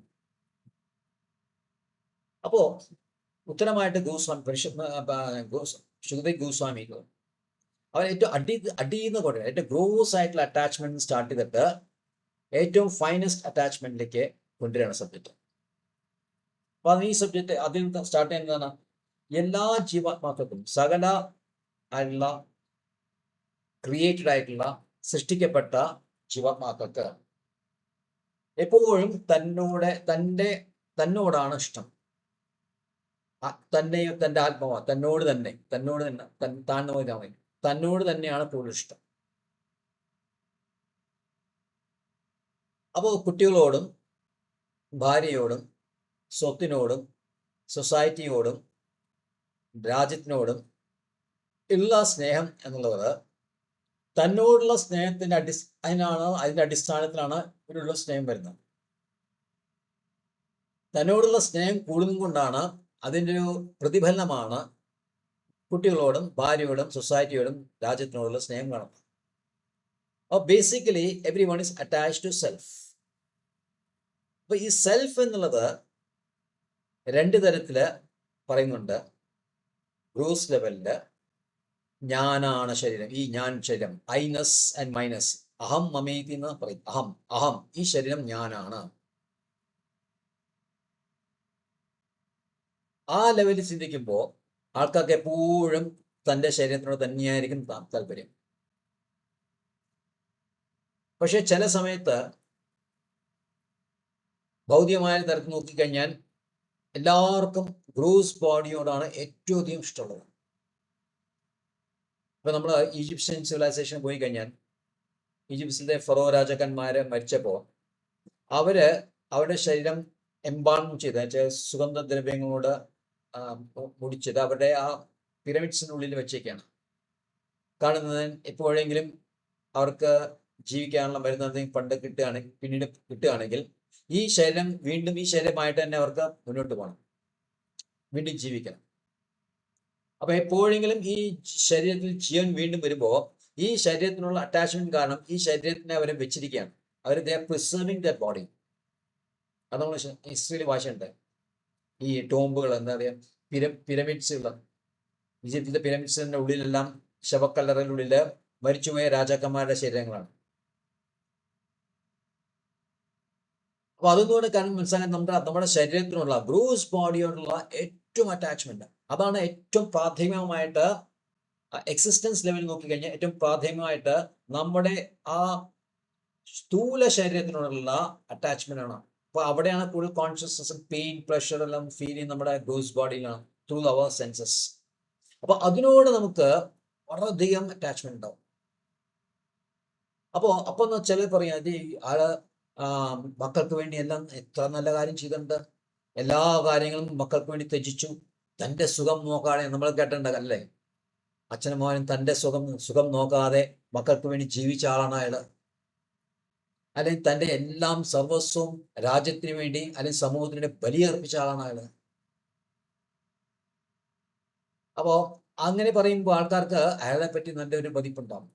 അപ്പോ ഉത്തരമായിട്ട് ശുദ്ധ ഗോസ്വാമി അവർ ഏറ്റവും അടിയുന്ന കൊണ്ട് ഏറ്റവും ഗ്രോസ് ആയിട്ടുള്ള അറ്റാച്ച്മെന്റ് സ്റ്റാർട്ട് ചെയ്തിട്ട് ഏറ്റവും ഫൈനസ്റ്റ് അറ്റാച്ച്മെന്റിലേക്ക് കൊണ്ടുവരികയാണ് സബ്ജക്റ്റ്. അപ്പൊ ഈ സബ്ജക്റ്റ് അതിൽ സ്റ്റാർട്ട് ചെയ്യുന്നതാണ് എല്ലാ ജീവാത്മാക്കൾക്കും, സകല ആയിട്ടുള്ള ക്രിയേറ്റഡ് ആയിട്ടുള്ള സൃഷ്ടിക്കപ്പെട്ട ജീവാത്മാക്കൾക്ക് എപ്പോഴും തന്നോടാണ് ഇഷ്ടം. തന്റെ ആത്മാവ് തന്നോട് തന്നെയാണ് കൂടുതൽ ഇഷ്ടം. അപ്പോൾ കുട്ടികളോടും ഭാര്യയോടും സ്വത്തിനോടും സൊസൈറ്റിയോടും രാജ്യത്തിനോടും ഉള്ള സ്നേഹം എന്നുള്ളത് തന്നോടുള്ള സ്നേഹത്തിന്റെ അതിന്റെ അടിസ്ഥാനത്തിലാണ് ഇവരുള്ള സ്നേഹം വരുന്നത്. തന്നോടുള്ള സ്നേഹം കൂടുന്നത് കൊണ്ടാണ് അതിൻ്റെ ഒരു പ്രതിഫലനമാണ് കുട്ടികളോടും ഭാര്യയോടും സൊസൈറ്റിയോടും രാജ്യത്തിനോടുള്ള സ്നേഹം കാണുന്നത്. അപ്പോൾ basically every one is attached to self. അപ്പൊ ഈ സെൽഫ് എന്നുള്ളത് രണ്ട് തരത്തില് പറയുന്നുണ്ട്. ഗ്രൂസ് ലെവലില് ഞാനാണ് ശരീരം, ഈ ഞാൻ ശരീരം, ഐനസ് ആൻഡ് മൈനസ്, അഹം മമേതി എന്ന് പറയും. അഹം ഈ ശരീരം ഞാനാണ്. ആ ലെവലിൽ ചിന്തിക്കുമ്പോൾ ആൾക്കാർക്ക് എപ്പോഴും തൻ്റെ ശരീരത്തിനോട് തന്നെയായിരിക്കും താല്പര്യം. പക്ഷെ ചില സമയത്ത് ഭൗതികമായ തരത്തിൽ നോക്കിക്കഴിഞ്ഞാൽ എല്ലാവർക്കും ഗ്രൂസ് ബോഡിയോടാണ് ഏറ്റവും അധികം ഇഷ്ടമുള്ളത്. ഇപ്പൊ നമ്മൾ ഈജിപ്ഷ്യൻ സിവിലൈസേഷൻ പോയി കഴിഞ്ഞാൽ ഈജിപ്തിലെ ഫറോ രാജാക്കന്മാര് മരിച്ചപ്പോൾ അവരുടെ ശരീരം എംബാൾം ചെയ്ത് സുഗന്ധദ്രവ്യങ്ങളോട് മുടിച്ചത് അവരുടെ ആ പിരമിഡ്സിനുള്ളിൽ വെച്ചേക്കാണ്. കാണുന്നത് എപ്പോഴെങ്കിലും അവർക്ക് ജീവിക്കാനുള്ള മരുന്ന് എന്തെങ്കിലും പിന്നീട് കിട്ടുകയാണെങ്കിൽ ഈ ശരീരം വീണ്ടും ഈ ശരീരമായിട്ട് തന്നെ അവർക്ക് മുന്നോട്ട് പോകണം, വീണ്ടും ജീവിക്കണം. അപ്പൊ എപ്പോഴെങ്കിലും ഈ ശരീരത്തിൽ ജീവൻ വീണ്ടും വരുമ്പോൾ ഈ ശരീരത്തിനുള്ള അറ്റാച്ച്മെന്റ് കാരണം ഈ ശരീരത്തിനെ അവരെ വെച്ചിരിക്കുകയാണ്. They are preserving there body. അത് നമ്മൾ ഹിസ്റ്ററിയിൽ വായിച്ചിട്ടുണ്ട്. ഈ ടോംബുകൾ എന്താ പറയുക, പിരമിഡ്സുകൾ, ഈജിപ്തിലെ പിരമിഡ്സിന്റെ ഉള്ളിലെല്ലാം ശവക്കല്ലറയിലുള്ളിൽ മരിച്ചുപോയ രാജാക്കന്മാരുടെ ശരീരങ്ങളാണ്. അപ്പൊ അതുകൊണ്ട് കാരണം മനസ്സിലാക്കാൻ നമ്മുടെ ശരീരത്തിനുള്ള ഗ്രൂസ് ബോഡിയോടുള്ള ഏറ്റവും അറ്റാച്ച്മെന്റ്, അതാണ് ഏറ്റവും പ്രാഥമികമായിട്ട് എക്സിസ്റ്റൻസ് ലെവലിൽ നോക്കിക്കഴിഞ്ഞാൽ ഏറ്റവും പ്രാഥമികമായിട്ട് നമ്മുടെ ആ സ്ഥൂല ശരീരത്തിനോടുള്ള അറ്റാച്ച്മെന്റ് ആണ്. അപ്പൊ അവിടെയാണ് കൂടുതൽ കോൺഷ്യസ്നസ്, പെയിൻ, പ്രഷർ എല്ലാം ഫീൽ ചെയ്യുന്ന നമ്മുടെ ഗ്രൂസ് ബോഡിയിലാണ്, ത്രൂ അവർ സെൻസസ്. അപ്പൊ അതിനോട് നമുക്ക് വളരെയധികം അറ്റാച്ച്മെന്റ് ഉണ്ടാവും. അപ്പൊ ചിലർ പറയാം, ആള് മക്കൾക്ക് വേണ്ടി എല്ലാം എത്ര നല്ല കാര്യം ചെയ്തിട്ടുണ്ട്, എല്ലാ കാര്യങ്ങളും മക്കൾക്ക് വേണ്ടി ത്യജിച്ചു, തൻ്റെ സുഖം നോക്കാതെ. നമ്മൾ കേട്ടിട്ടുണ്ടല്ലേ, അച്ഛനും മോനും തൻ്റെ സുഖം നോക്കാതെ മക്കൾക്ക് വേണ്ടി ജീവിച്ച ആളാണ് അയാള്. അല്ലെങ്കിൽ തൻ്റെ എല്ലാം സർവസ്വവും രാജ്യത്തിന് വേണ്ടി അല്ലെങ്കിൽ സമൂഹത്തിന് വേണ്ടി ബലിയർപ്പിച്ച ആളാണ് അയാള്. അപ്പോ അങ്ങനെ പറയുമ്പോൾ ആൾക്കാർക്ക് അയാളെ പറ്റി നല്ലൊരു മതിപ്പുണ്ടാവും.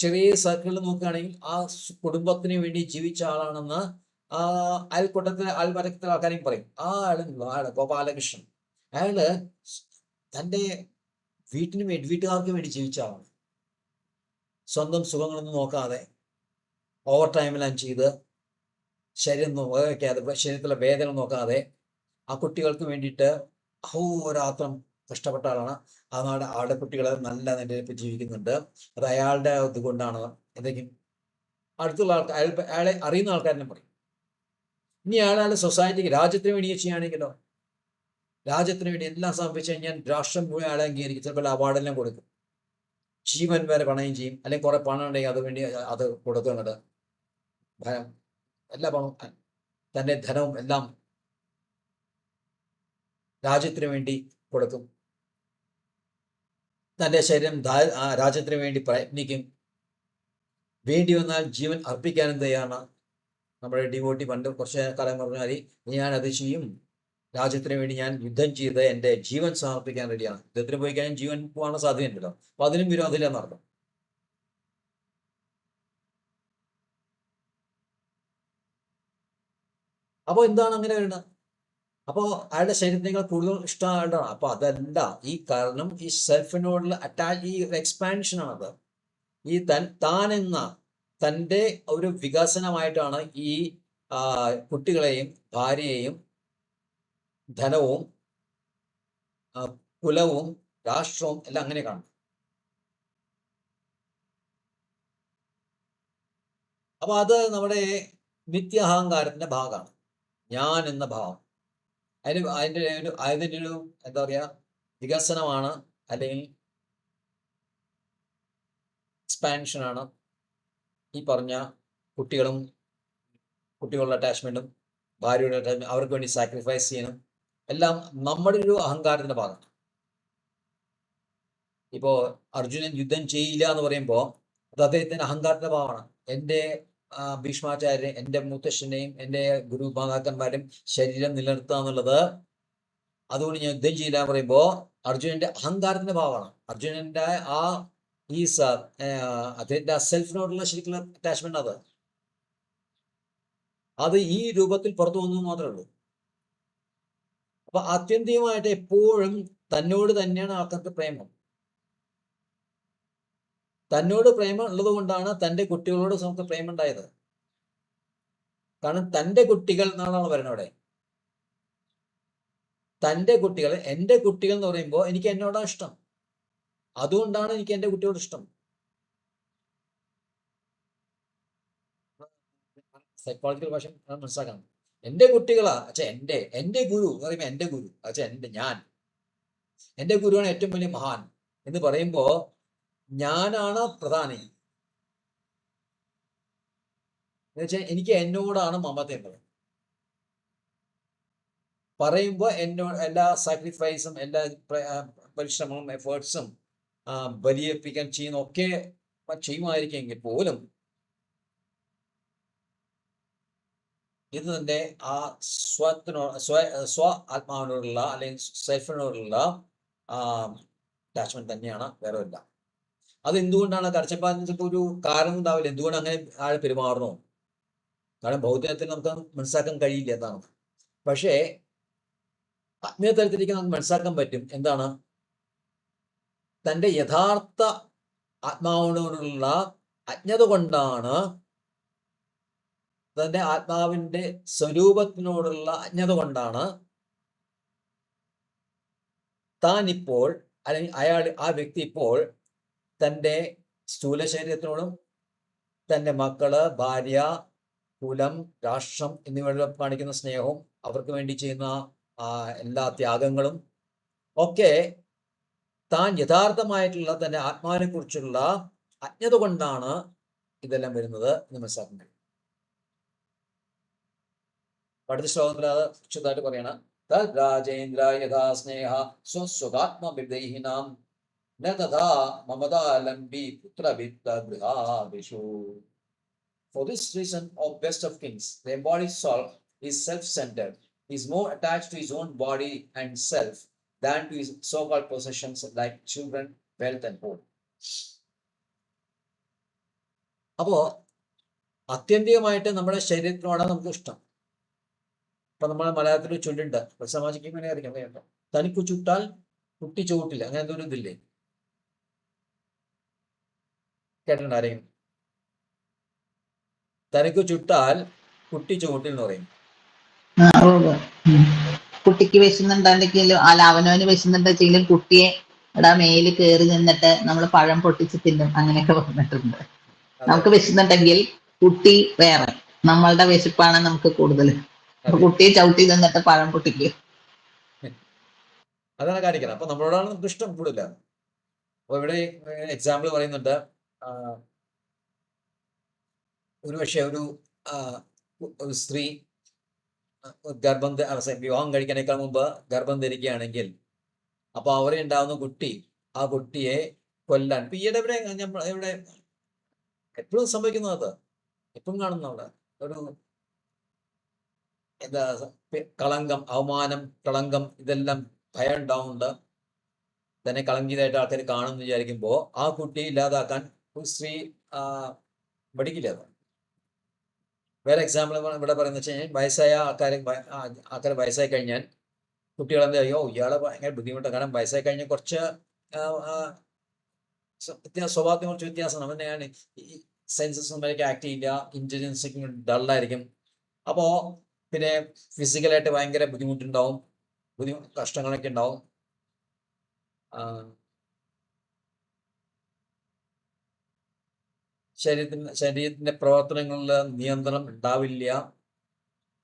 ചെറിയ സർക്കിളിൽ നോക്കുകയാണെങ്കിൽ ആ കുടുംബത്തിന് വേണ്ടി ജീവിച്ച ആളാണെന്ന് അയൽക്കൂട്ടത്തിലെ അയൽവരക്കത്തിലെ ആൾക്കാരെയും പറയും. ആള് ഗോപാലകൃഷ്ണൻ, അയാള് തൻ്റെ വീട്ടുകാർക്ക് വേണ്ടി ജീവിച്ച ആളാണ്. സ്വന്തം സുഖങ്ങളൊന്നും നോക്കാതെ ഓവർ ടൈമെല്ലാം ചെയ്ത് ശരീരത്തിലെ വേദന നോക്കാതെ ആ കുട്ടികൾക്ക് വേണ്ടിയിട്ട് അഹോരാത്രം കഷ്ടപ്പെട്ട ആളാണ്. അതാണ് ആളുടെ കുട്ടികൾ നല്ല നിലയിൽ ജീവിക്കുന്നുണ്ട്. അത് അയാളുടെ ഇതുകൊണ്ടാണ്. എന്തെങ്കിലും അടുത്തുള്ള ആൾക്കാർ, അയാളെ അറിയുന്ന ആൾക്കാരെന്നെ പറയും. ഇനി അയാളെ സൊസൈറ്റിക്ക്, രാജ്യത്തിന് വേണ്ടി ചെയ്യുകയാണെങ്കിലോ, രാജ്യത്തിന് വേണ്ടി എല്ലാം സമർപ്പിച്ചു കഴിഞ്ഞാൽ രാഷ്ട്രം മുഴുവൻ അയാളെ അംഗീകരിക്കും, ചിലപ്പോൾ അവാർഡെല്ലാം കൊടുക്കും. ജീവൻ വരെ പണയം ചെയ്യും. അല്ലെങ്കിൽ കുറെ പണം ഉണ്ടെങ്കിൽ അത് വേണ്ടി അത് കൊടുക്കുന്നുണ്ട്. എല്ലാ പണവും തൻ്റെ ധനവും എല്ലാം രാജ്യത്തിന് വേണ്ടി കൊടുക്കും. തൻ്റെ ശരീരം രാജ്യത്തിന് വേണ്ടി പ്രയത്നിക്കും. വേണ്ടി വന്നാൽ ജീവൻ അർപ്പിക്കാനും തയ്യാറാണ്. നമ്മുടെ ഡിവോട്ടി പണ്ട് കുറച്ച് കാലം പറഞ്ഞാൽ ഞാൻ അത് ചെയ്യും, രാജ്യത്തിന് വേണ്ടി ഞാൻ യുദ്ധം ചെയ്ത് എൻ്റെ ജീവൻ സമർപ്പിക്കാൻ റെഡിയാണ്. യുദ്ധത്തിന് പോയി കഴിഞ്ഞാൽ ജീവൻ പോകാനുള്ള സാധ്യതയുണ്ടല്ലോ. അപ്പൊ അതിനും വിരോധമില്ല എന്നർത്ഥം. അപ്പോൾ എന്താണ് അങ്ങനെ വരുന്നത്? അപ്പോൾ അയാളുടെ ശരീരത്തിനേക്കാൾ കൂടുതൽ ഇഷ്ടം അയാളുടെ. അപ്പൊ അതല്ല ഈ കാരണം, ഈ സെൽഫിനോടുള്ള ഈ എക്സ്പാൻഷനാണത്. ഈ താനെന്ന തൻ്റെ ഒരു വികസനമായിട്ടാണ് ഈ കുട്ടികളെയും ഭാര്യയെയും ധനവും കുലവും രാഷ്ട്രവും എല്ലാം അങ്ങനെ കാണും. അപ്പൊ അത് നമ്മുടെ നിത്യാഹങ്കാരത്തിന്റെ ഭാഗമാണ്, ഞാൻ എന്ന ഭാവം. അതിൻ്റെ ഒരു എന്താ പറയാ വികസനമാണ്, അല്ലെങ്കിൽ എക്സ്പാൻഷനാണ് ഈ പറഞ്ഞ കുട്ടികളുടെ അറ്റാച്ച്മെന്റും ഭാര്യയുടെ അറ്റാച്ച്മെന്റ്, അവർക്ക് വേണ്ടി സാക്രിഫൈസ് ചെയ്യണം, എല്ലാം നമ്മുടെ ഒരു അഹങ്കാരത്തിന്റെ ഭാഗമാണ്. ഇപ്പോ അർജുനൻ യുദ്ധം ചെയ്യില്ല എന്ന് പറയുമ്പോൾ അത് അദ്ദേഹത്തിന്റെ അഹങ്കാരത്തിന്റെ ഭാവമാണ്. എൻ്റെ ഭീഷ്മാചാര്യരെ, എൻ്റെ മുത്തശ്ശനെയും എൻ്റെ ഗുരു മാതാക്കന്മാരും ശരീരം നിലനിർത്തുക എന്നുള്ളത്, അതുകൊണ്ട് ഞാൻ യുദ്ധം ചെയ്യില്ല എന്ന് പറയുമ്പോൾ അർജുനന്റെ അഹങ്കാരത്തിന്റെ ഭാവമാണ്. അർജുനന്റെ അദ്ദേഹത്തിന്റെ സെൽഫിനോടുള്ള ശരിക്കുള്ള അറ്റാച്ച്മെന്റ് അത് ഈ രൂപത്തിൽ പുറത്തു വന്നു മാത്രമേ ഉള്ളൂ. അപ്പൊ ആത്യന്തികമായിട്ട് എപ്പോഴും തന്നോട് തന്നെയാണ് ആൾക്കാർക്ക് പ്രേമം. തന്നോട് പ്രേമം ഉള്ളത് കൊണ്ടാണ് തൻ്റെ കുട്ടികളോട് നമുക്ക് പ്രേമം ഉണ്ടായത്. കാരണം തൻ്റെ കുട്ടികൾ എന്നാണ് പറയുന്നത് അവിടെ. തൻ്റെ കുട്ടികൾ, എൻ്റെ കുട്ടികൾ എന്ന് പറയുമ്പോൾ എനിക്ക് എന്നോടാണ് ഇഷ്ടം. അതുകൊണ്ടാണ് എനിക്ക് എൻ്റെ കുട്ടിയോട് ഇഷ്ടം. സൈക്കോളജിക്കൽ ഭാഷ മനസ്സിലാക്കണം. എൻ്റെ കുട്ടികളാ അച്ഛാ, എൻ്റെ ഗുരു എന്ന് പറയുമ്പോൾ എൻ്റെ ഗുരു അച്ഛാ, എൻ്റെ ഗുരുവാണ് ഏറ്റവും വലിയ മഹാൻ എന്ന് പറയുമ്പോ ഞാനാണ് പ്രധാനി. എന്നുവെച്ചാൽ എനിക്ക് എന്നോടാണ് മമതയുള്ളത്. പറയുമ്പോൾ എന്നോട് എല്ലാ സാക്രിഫൈസും, എല്ലാ പരിശ്രമവും, എഫേർട്സും ബലിയർപ്പിക്കാൻ ചെയ്യുന്ന ഒക്കെ ചെയ്യുമായിരിക്കുമെങ്കിൽ പോലും ഇത് തന്നെ ആ സ്വ ആത്മാവിനോടുള്ള അല്ലെങ്കിൽ സെൽഫിനോടുള്ള അറ്റാച്ച്മെന്റ് തന്നെയാണ്, വേറെ ഇല്ല. അത് എന്തുകൊണ്ടാണ് കരച്ചപ്പാടിന് ഒരു കാരണം ഉണ്ടാവില്ല, എന്തുകൊണ്ട് അങ്ങനെ ആൾ പെരുമാറണോ? കാരണം ഭൗതികത്തിൽ നമുക്ക് മനസ്സിലാക്കാൻ കഴിയില്ല എന്നാണ്. പക്ഷേ ആത്മീയ തലത്തിലേക്ക് നമുക്ക് മനസ്സിലാക്കാൻ പറ്റും. എന്താണ്? തൻ്റെ യഥാർത്ഥ ആത്മാവിനോടുള്ള അജ്ഞത കൊണ്ടാണ്, തൻ്റെ ആത്മാവിൻ്റെ സ്വരൂപത്തിനോടുള്ള അജ്ഞത കൊണ്ടാണ് താൻ ഇപ്പോൾ, അല്ലെങ്കിൽ ആ വ്യക്തി ഇപ്പോൾ തൻ്റെ സ്ഥൂല ശരീരത്തിനോടും തൻ്റെ മക്കള്, ഭാര്യ, കുലം, രാഷ്ട്രം എന്നിവയോട് കാണിക്കുന്ന സ്നേഹവും അവർക്ക് വേണ്ടി ചെയ്യുന്ന എല്ലാ ത്യാഗങ്ങളും ഒക്കെ താൻ യഥാർത്ഥമായിട്ടുള്ള തൻ്റെ ആത്മാവിനെ കുറിച്ചുള്ള അജ്ഞത കൊണ്ടാണ് ഇതെല്ലാം വരുന്നത് എന്ന് മനസ്സിലാക്കാൻ കഴിയും. അടുത്ത ശ്ലോകത്തിൽ അത് വിശദമായിട്ട് പറയണം. രാജേന്ദ്ര യഥാ സ്നേഹ സ്വസ്വകാത്മവിദൈഹിനാം ന തഥാ മമതാലംബി പുത്രവിത്തഗൃഹാദിഷു. For this reason, O best of kings, the embodied soul is self-centered. He is more attached to his own body and self than to his so-called possessions like children, wealth and home. അപ്പോ ആത്യന്തികമായിട്ട് നമ്മുടെ ശരീരത്തിനോടാണ് നമുക്ക് ഇഷ്ടം. ഇപ്പൊ നമ്മുടെ മലയാളത്തിൽ ചൊല്ലുണ്ട്, സമാജിക്ക് ഇങ്ങനെ അറിയാം കേട്ടോ, തനിക്ക് ചുട്ടാൽ കുട്ടി ചുവട്ടില്ല, അങ്ങനെ എന്തൊരു ഇതില്ലേ? കേട്ടിട്ടുണ്ട് ആരെങ്കിലും? തനിക്ക് ചുട്ടാൽ കുട്ടി ചുവട്ടിൽ എന്ന് പറയും.
കുട്ടിക്ക് വിശന്നുണ്ടെങ്കിലും അല്ല, അവനവന് വിശന്നുണ്ടെങ്കിലും കുട്ടിയെ മേല് കയറി നിന്നിട്ട് നമ്മൾ പഴം പൊട്ടിച്ച് തിന്നും, അങ്ങനെയൊക്കെ പറഞ്ഞിട്ടുണ്ട്. നമുക്ക് വിശന്നുണ്ടെങ്കിൽ കുട്ടി വേറെ, നമ്മളുടെ വിശപ്പാണ് നമുക്ക് കൂടുതൽ. കുട്ടിയെ ചവിട്ടി നിന്നിട്ട് പഴം പൊട്ടിക്കുക,
അതാണ് കാണിക്കണം. അപ്പൊ നമ്മളോടാണ് നമുക്ക് ഇഷ്ടം കൂടുതലാണ്. അപ്പോൾ ഇവിടെ എക്സാമ്പിൾ പറയുന്നുണ്ട്, ഒരു പക്ഷേ ഒരു സ്ത്രീ വിവാഹം കഴിക്കാനേക്കാൾ മുമ്പ് ഗർഭം ധരിക്കുകയാണെങ്കിൽ അപ്പോൾ അവരെ ഉണ്ടാകുന്ന കുട്ടി, ആ കുട്ടിയെ കൊല്ലാൻ, ഇപ്പം ഈയിടെ ഇവിടെ എപ്പോഴും സംഭവിക്കുന്നത്, എപ്പോഴും കാണുന്നവിടെ ഒരു എന്താ കളങ്കം, അവമാനം, കളങ്കം, ഇതെല്ലാം ഭയം ഉണ്ടാവുന്നുണ്ട്. തന്നെ കളങ്കിതായിട്ട് ആൾക്കാർ കാണുമെന്ന് വിചാരിക്കുമ്പോൾ ആ കുട്ടിയെ ഇല്ലാതാക്കാൻ ഒരു സ്ത്രീ പഠിക്കില്ല. അത് വേറെ എക്സാമ്പിൾ ഇവിടെ പറയുന്നത് വെച്ച് കഴിഞ്ഞാൽ വയസ്സായ ആൾക്കാർ വയസ്സായി കഴിഞ്ഞാൽ കുട്ടികളെന്താ, അയ്യോ ഇയാളെ ഭയങ്കര ബുദ്ധിമുട്ടാണ്. കാരണം വയസ്സായി കഴിഞ്ഞാൽ കുറച്ച് സ്വഭാവത്തിന് കുറച്ച് വ്യത്യാസമാണ്. അവനെയാണ് ഈ സെൻസസ് ഒന്നും ആക്ട് ചെയ്യില്ല, ഇന്റലിജൻസ് ഡള്ളായിരിക്കും. അപ്പോൾ പിന്നെ ഫിസിക്കലായിട്ട് ഭയങ്കര ബുദ്ധിമുട്ടുണ്ടാവും, കഷ്ടങ്ങളൊക്കെ ഉണ്ടാവും. ശരീരത്തിന്റെ പ്രവർത്തനങ്ങളിൽ നിയന്ത്രണം ഉണ്ടാവില്ല.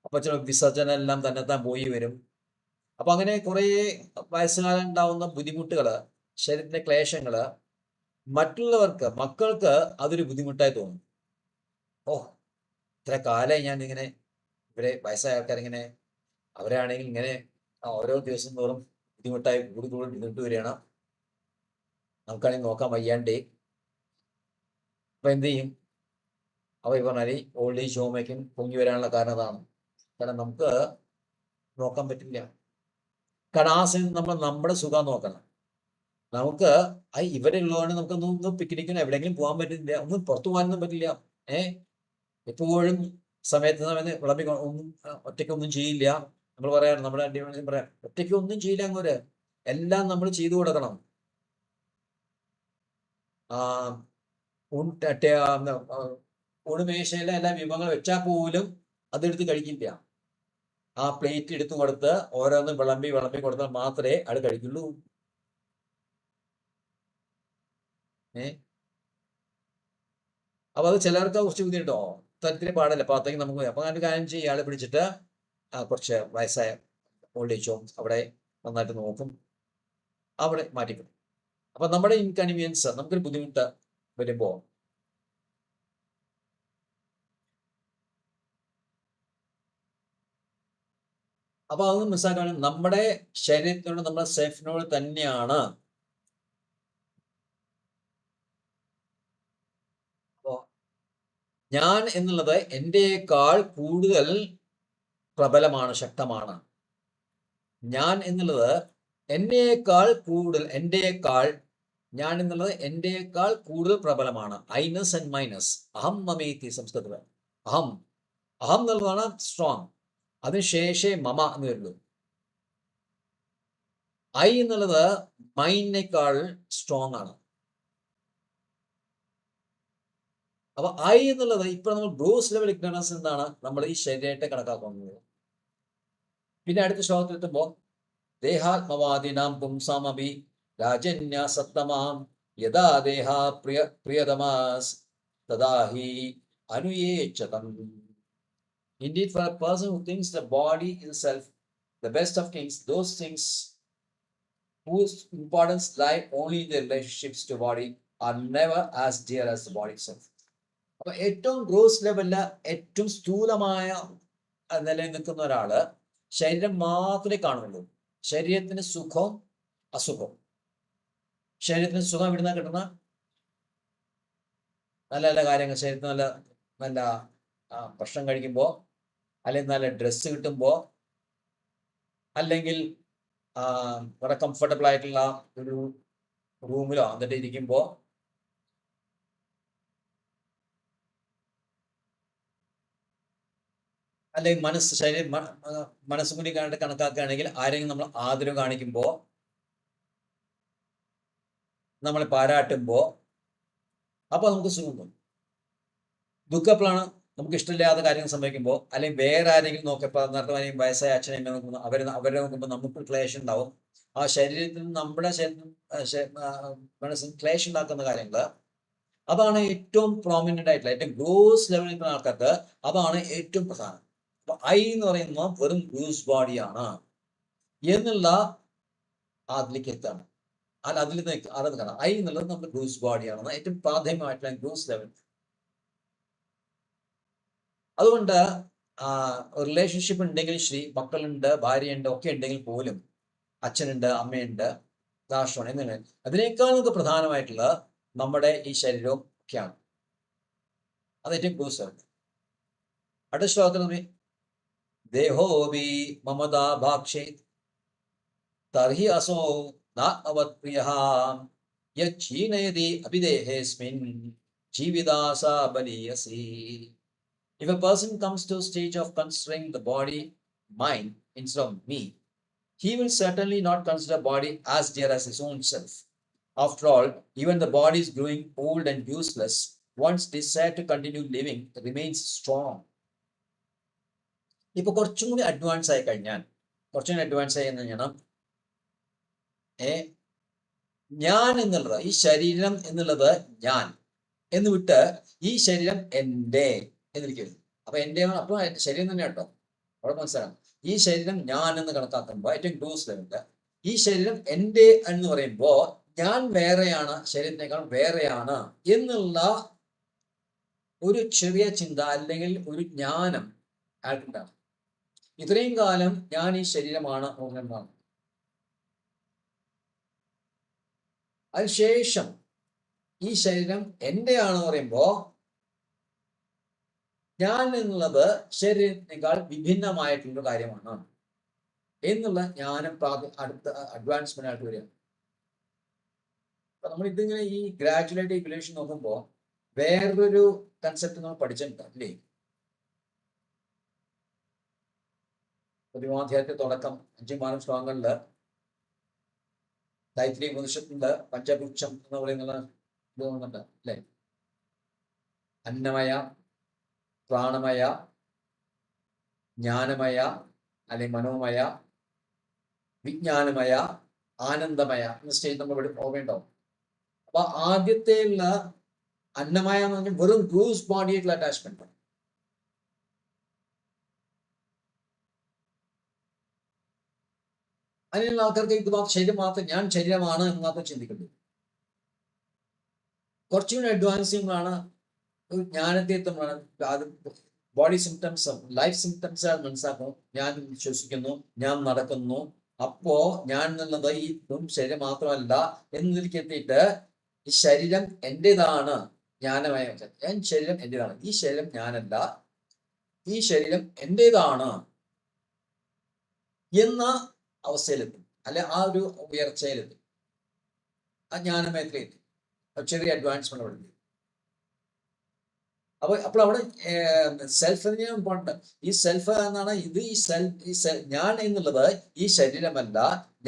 അപ്പോൾ ചില വിസർജനം എല്ലാം തന്നെത്താൻ പോയി വരും. അപ്പൊ അങ്ങനെ കുറേ വയസ്സുകാലം ഉണ്ടാവുന്ന ബുദ്ധിമുട്ടുകൾ, ശരീരത്തിന്റെ ക്ലേശങ്ങൾ മറ്റുള്ളവർക്ക്, മക്കൾക്ക് അതൊരു ബുദ്ധിമുട്ടായി തോന്നും. ഓ, ഇത്ര കാലമായി ഞാൻ ഇങ്ങനെ ഇവരെ വയസ്സായ ആൾക്കാരിങ്ങനെ, അവരാണെങ്കിൽ ഇങ്ങനെ ഓരോ ദിവസം തോറും ബുദ്ധിമുട്ടായി കൂടി ബുദ്ധിമുട്ട് വരികയാണ്, നമുക്കാണെങ്കിൽ നോക്കാൻ വയ്യാണ്ടേ. അപ്പൊ എന്ത് ചെയ്യും? അവ പറഞ്ഞാൽ ഓൾഡ് ഏജ് ഹോമേക്കും പൊങ്ങി വരാനുള്ള കാരണം അതാണ്. കാരണം നമുക്ക് നോക്കാൻ പറ്റില്ല. കാരണം ആ സമയത്ത് നമ്മൾ നമ്മുടെ സുഖം നോക്കണം. നമുക്ക് ഇവരുള്ളതുകൊണ്ട് നമുക്കൊന്നും പിക്നിക്കിനോ എവിടെയെങ്കിലും പോകാൻ പറ്റില്ല, ഒന്നും പുറത്തു പോകാനൊന്നും പറ്റില്ല. എപ്പോഴും സമയത്ത് വിളമ്പി ഒറ്റയ്ക്കൊന്നും ചെയ്യില്ല. നമ്മൾ പറയാറ്, നമ്മുടെ അടിമ പറയാം, ഒറ്റയ്ക്ക് ഒന്നും ചെയ്യില്ല. അങ്ങോട്ട് എല്ലാം നമ്മൾ ചെയ്തു കൊടുക്കണം. ഊണുമേശയിലെ എല്ലാ വിഭവങ്ങൾ വെച്ചാൽ പോലും അതെടുത്ത് കഴിക്കില്ല. ആ പ്ലേറ്റ് എടുത്തു കൊടുത്ത് ഓരോന്നും വിളമ്പി കൊടുത്താൽ മാത്രമേ അത് കഴിക്കുള്ളൂ. അപ്പൊ അത് ചിലർക്ക് കുറച്ച് ബുദ്ധിമുട്ടോ, തരത്തിന് പാടില്ല. അപ്പൊ അത്തേക്ക് നമുക്ക് അപ്പൊ അതിന്റെ കാര്യം ചെയ്യും, ഇയാളെ പിടിച്ചിട്ട് കുറച്ച് വയസ്സായ ഓൾഡ് ഏജ് ഹോം അവിടെ നന്നായിട്ട് നോക്കും, അവിടെ മാറ്റിക്കും. അപ്പൊ നമ്മുടെ ഇൻകൺവീനിയൻസ്, നമുക്കൊരു ബുദ്ധിമുട്ട് വരുമ്പോ അപ്പൊ അതൊന്നും മനസ്സിലാക്കാൻ, നമ്മുടെ ശരീരത്തിനോട്, നമ്മുടെ സെൽഫിനോട് തന്നെയാണ്. അപ്പോ ഞാൻ എന്നുള്ളത് എന്റെക്കാൾ കൂടുതൽ പ്രബലമാണ്, ശക്തമാണ്. ഞാൻ എന്നുള്ളത് എന്നേക്കാൾ കൂടുതൽ, ഞാൻ എന്നുള്ളത് എന്റെക്കാൾ കൂടുതൽ പ്രബലമാണ്. ഐനസ് ആൻഡ് മൈനസ്, അഹം മമേതി സംസ്കൃതത്തിൽ. അഹം എന്നുള്ളതാണ് സ്ട്രോങ്, അതിന് ശേഷേ മമ എന്ന് വരുള്ളൂ. ഐ എന്നുള്ളത് മൈനേക്കാൾ സ്ട്രോങ് ആണ്. അപ്പൊ ഐ എന്നുള്ളത് ഇപ്പൊ നമ്മൾ ഗ്രോസ് ലെവൽ ഇഗ്നറൻസ് എന്താണ് നമ്മൾ ഈ ശരീരത്തെ കണക്കാക്കുന്നത്. പിന്നെ അടുത്ത ശ്ലോകത്തിൽ എത്തുമ്പോ ദേഹാത്മവാദിനാം പുംസാമപി രാജന്യ സത്തമാം യഥാ ദേഹ പ്രിയതമാസ് തദാ he അനുയേച്ഛതം. Indeed, for a person who thinks the body is self, the best of things, those things whose importance lie only in the relationships to body are never as dear as the body itself. അപ്പൊ ഏറ്റവും gross ലെവലില് ഏറ്റവും സ്ഥൂലമായ നിലയിൽ നിൽക്കുന്ന ഒരാള് ശരീരം മാത്രമേ കാണുള്ളൂ. ശരീരത്തിന് സുഖവും അസുഖവും. ശരീരത്തിന് സുഖം ഇവിടുന്ന് കിട്ടുന്ന നല്ല നല്ല കാര്യങ്ങൾ, ശരീരത്തിന് നല്ല നല്ല ഭക്ഷണം കഴിക്കുമ്പോൾ, അല്ലെങ്കിൽ നല്ല ഡ്രസ്സ് കിട്ടുമ്പോൾ, അല്ലെങ്കിൽ വളരെ കംഫർട്ടബിൾ ആയിട്ടുള്ള ഒരു റൂമിലോ എന്നിട്ട് ഇരിക്കുമ്പോൾ, അല്ലെങ്കിൽ മനസ്സ് കൂടി കണക്കാക്കുകയാണെങ്കിൽ ആരെങ്കിലും നമ്മൾ ആദരവ് കാണിക്കുമ്പോൾ, നമ്മളെ പാരാട്ടുമ്പോൾ, അപ്പൊ നമുക്ക് സുഖം തോന്നും. ദുഃഖപ്പോഴാണ് നമുക്ക് ഇഷ്ടമില്ലാത്ത കാര്യങ്ങൾ സംഭവിക്കുമ്പോൾ, അല്ലെങ്കിൽ വേറെ ആരെങ്കിലും നോക്കിയപ്പോൾ, നേരത്തെ വയസ്സായ അച്ഛനെ നോക്കുമ്പോൾ അവരെ നോക്കുമ്പോൾ നമുക്ക് ക്ലേശം ഉണ്ടാവും. ആ ശരീരത്തിൽ നമ്മുടെ മനസ്സിന് ക്ലേശം ഉണ്ടാക്കുന്ന കാര്യങ്ങൾ, അതാണ് ഏറ്റവും പ്രോമിനന്റ് ആയിട്ടുള്ള, ഏറ്റവും ഗ്രോസ് ലെവലിൽ നിൽക്കുന്ന ആൾക്കാർക്ക് അതാണ് ഏറ്റവും പ്രധാനം. അപ്പൊ ഐ എന്ന് പറയുന്നത് വെറും ഗ്രോസ് ബോഡിയാണ് എന്നുള്ള അതിലേക്ക് എത്താണ്. അതിൽ നിന്ന് അത് കാണാം. ഐ എന്നുള്ളത് നമ്മുടെ ഗ്രൂസ് ബോഡിയാണ്, ഏറ്റവും പ്രാഥമികമായിട്ടുള്ള ഗ്രൂസ് ലെവൽ. അതുകൊണ്ട് റിലേഷൻഷിപ്പ് ഉണ്ടെങ്കിൽ ശരി, മക്കളുണ്ട്, ഭാര്യയുണ്ട്, ഒക്കെ ഉണ്ടെങ്കിൽ പോലും, അച്ഛനുണ്ട്, അമ്മയുണ്ട്, രാഷ്ട്രമാണ് എന്നിങ്ങനെ, അതിനേക്കാൾ നമുക്ക് പ്രധാനമായിട്ടുള്ള നമ്മുടെ ഈ ശരീരവും ഒക്കെയാണ്. അത് ഏറ്റവും ഗ്രൂസ് ലെവൽ. അടുത്ത ശ്ലോകത്തിൽ ദേഹോബി Mamata ഭാക്ഷേ തർഹി അസോ നാവത് പ്രിയഃ യച്ഛീനയതി അഭിദേഹേസ്മിൻ ജീവിതാസാ ബലീയസി. If a person comes to a stage of considering the body, mind instead of me, he will certainly not consider body as dear as his own self. After all, even the body is growing old and useless. One's desire to continue living remains strong. ഇപ്പൊ കുറച്ചും കൂടി advance ആയി കഴിഞ്ഞാൽ ഞാൻ എന്നുള്ളത്, ഈ ശരീരം എന്നുള്ളത് ഞാൻ എന്ന് വിട്ട് ഈ ശരീരം എൻ്റെ എന്നിരിക്കും. അപ്പൊ എൻ്റെ അപ്പൊ ശരീരം തന്നെ കേട്ടോ, അവിടെ മനസ്സിലാക്കാം. ഈ ശരീരം ഞാൻ എന്ന് കണക്കാക്കുമ്പോൾ ഏറ്റവും ഗ്രൂസ് ലെവലില് ഈ ശരീരം എൻ്റെ എന്ന് പറയുമ്പോ ഞാൻ വേറെയാണ്, ശരീരത്തിനേക്കാൾ വേറെയാണ് എന്നുള്ള ഒരു ചെറിയ ചിന്ത അല്ലെങ്കിൽ ഒരു ജ്ഞാനം ആയിട്ടുണ്ടാകും. ഇത്രയും കാലം ഞാൻ ഈ ശരീരമാണ് എന്നാണ്. അതിനുശേഷം ഈ ശരീരം എൻ്റെ ആണെന്ന് പറയുമ്പോ ഞാൻ എന്നുള്ളത് ശരീരത്തിനേക്കാൾ വിഭിന്നമായിട്ടുള്ള കാര്യമാണ് എന്നുള്ള ജ്ഞാനം അടുത്ത അഡ്വാൻസ്മെന്റ് ആയിട്ട് വരിക. അപ്പൊ നമ്മൾ ഇതിങ്ങനെ ഈ ഗ്രാജുവേറ്റ് ഇക്വലേഷൻ നോക്കുമ്പോൾ വേറൊരു കൺസെപ്റ്റ് നമ്മൾ പഠിച്ചിട്ടുണ്ട് അല്ലേ? പ്രതിമാധ്യായത്തിന്റെ തുടക്കം 5 ശ്ലോകങ്ങളില് തൈത്രി ഉപനിഷത്തിന്റെ പഞ്ചഭുക്ഷം എന്ന് പറയുന്ന ഇത് തോന്നുന്നുണ്ട് അല്ലേ? അന്നമയ, പ്രാണമയ, ജ്ഞാനമയ അല്ലെങ്കിൽ മനോമയ, വിജ്ഞാനമയ, ആനന്ദമയ എന്ന സ്റ്റേജ് നമ്മൾ ഓർമ്മയുണ്ടാവും. അപ്പൊ ആദ്യത്തെ ഉള്ള അന്നമയ എന്ന് പറഞ്ഞാൽ വെറും ഗ്രൂസ് ബോഡി ആയിട്ടുള്ള അറ്റാച്ച്മെന്റ്. അതിനുള്ള ആൾക്കാർക്ക് ഇത് മാത്രം ശരീരം മാത്രം ഞാൻ ശരീരമാണ് എന്ന് മാത്രം ചിന്തിക്കുന്നത്. കുറച്ചുകൂടി അഡ്വാൻസിംഗ് ഒരു ജ്ഞാനത്തെ എത്തുമ്പോഴാണ് അത് ബോഡി സിംറ്റംസ്, ലൈഫ് സിംറ്റംസ് മനസ്സിലാക്കുന്നു. ഞാൻ വിശ്വസിക്കുന്നു, ഞാൻ നടക്കുന്നു, അപ്പോ ഞാൻ എന്നുള്ളത് ഈ ശരീരം മാത്രമല്ല എന്നതിലേക്ക് എത്തിയിട്ട് ഈ ശരീരം എൻ്റെതാണ്, ജ്ഞാനമായ ഞാൻ ശരീരം എൻ്റെതാണ്, ഈ ശരീരം ഞാനല്ല, ഈ ശരീരം എൻ്റെതാണ് എന്ന അവസ്ഥയിലെത്തും, അല്ലെ ആ ഒരു ഉയർച്ചയിലെത്തും, ആ ജ്ഞാനമേഖലയെത്തി. ചെറിയ അഡ്വാൻസ്മെന്റ് അവിടെ. അപ്പോൾ അവിടെ സെൽഫ് തന്നെയാണ് ഇമ്പോർട്ടന്റ്. ഈ സെൽഫ് എന്നാണ് ഇത്, ഞാൻ എന്നുള്ളത് ഈ ശരീരമല്ല,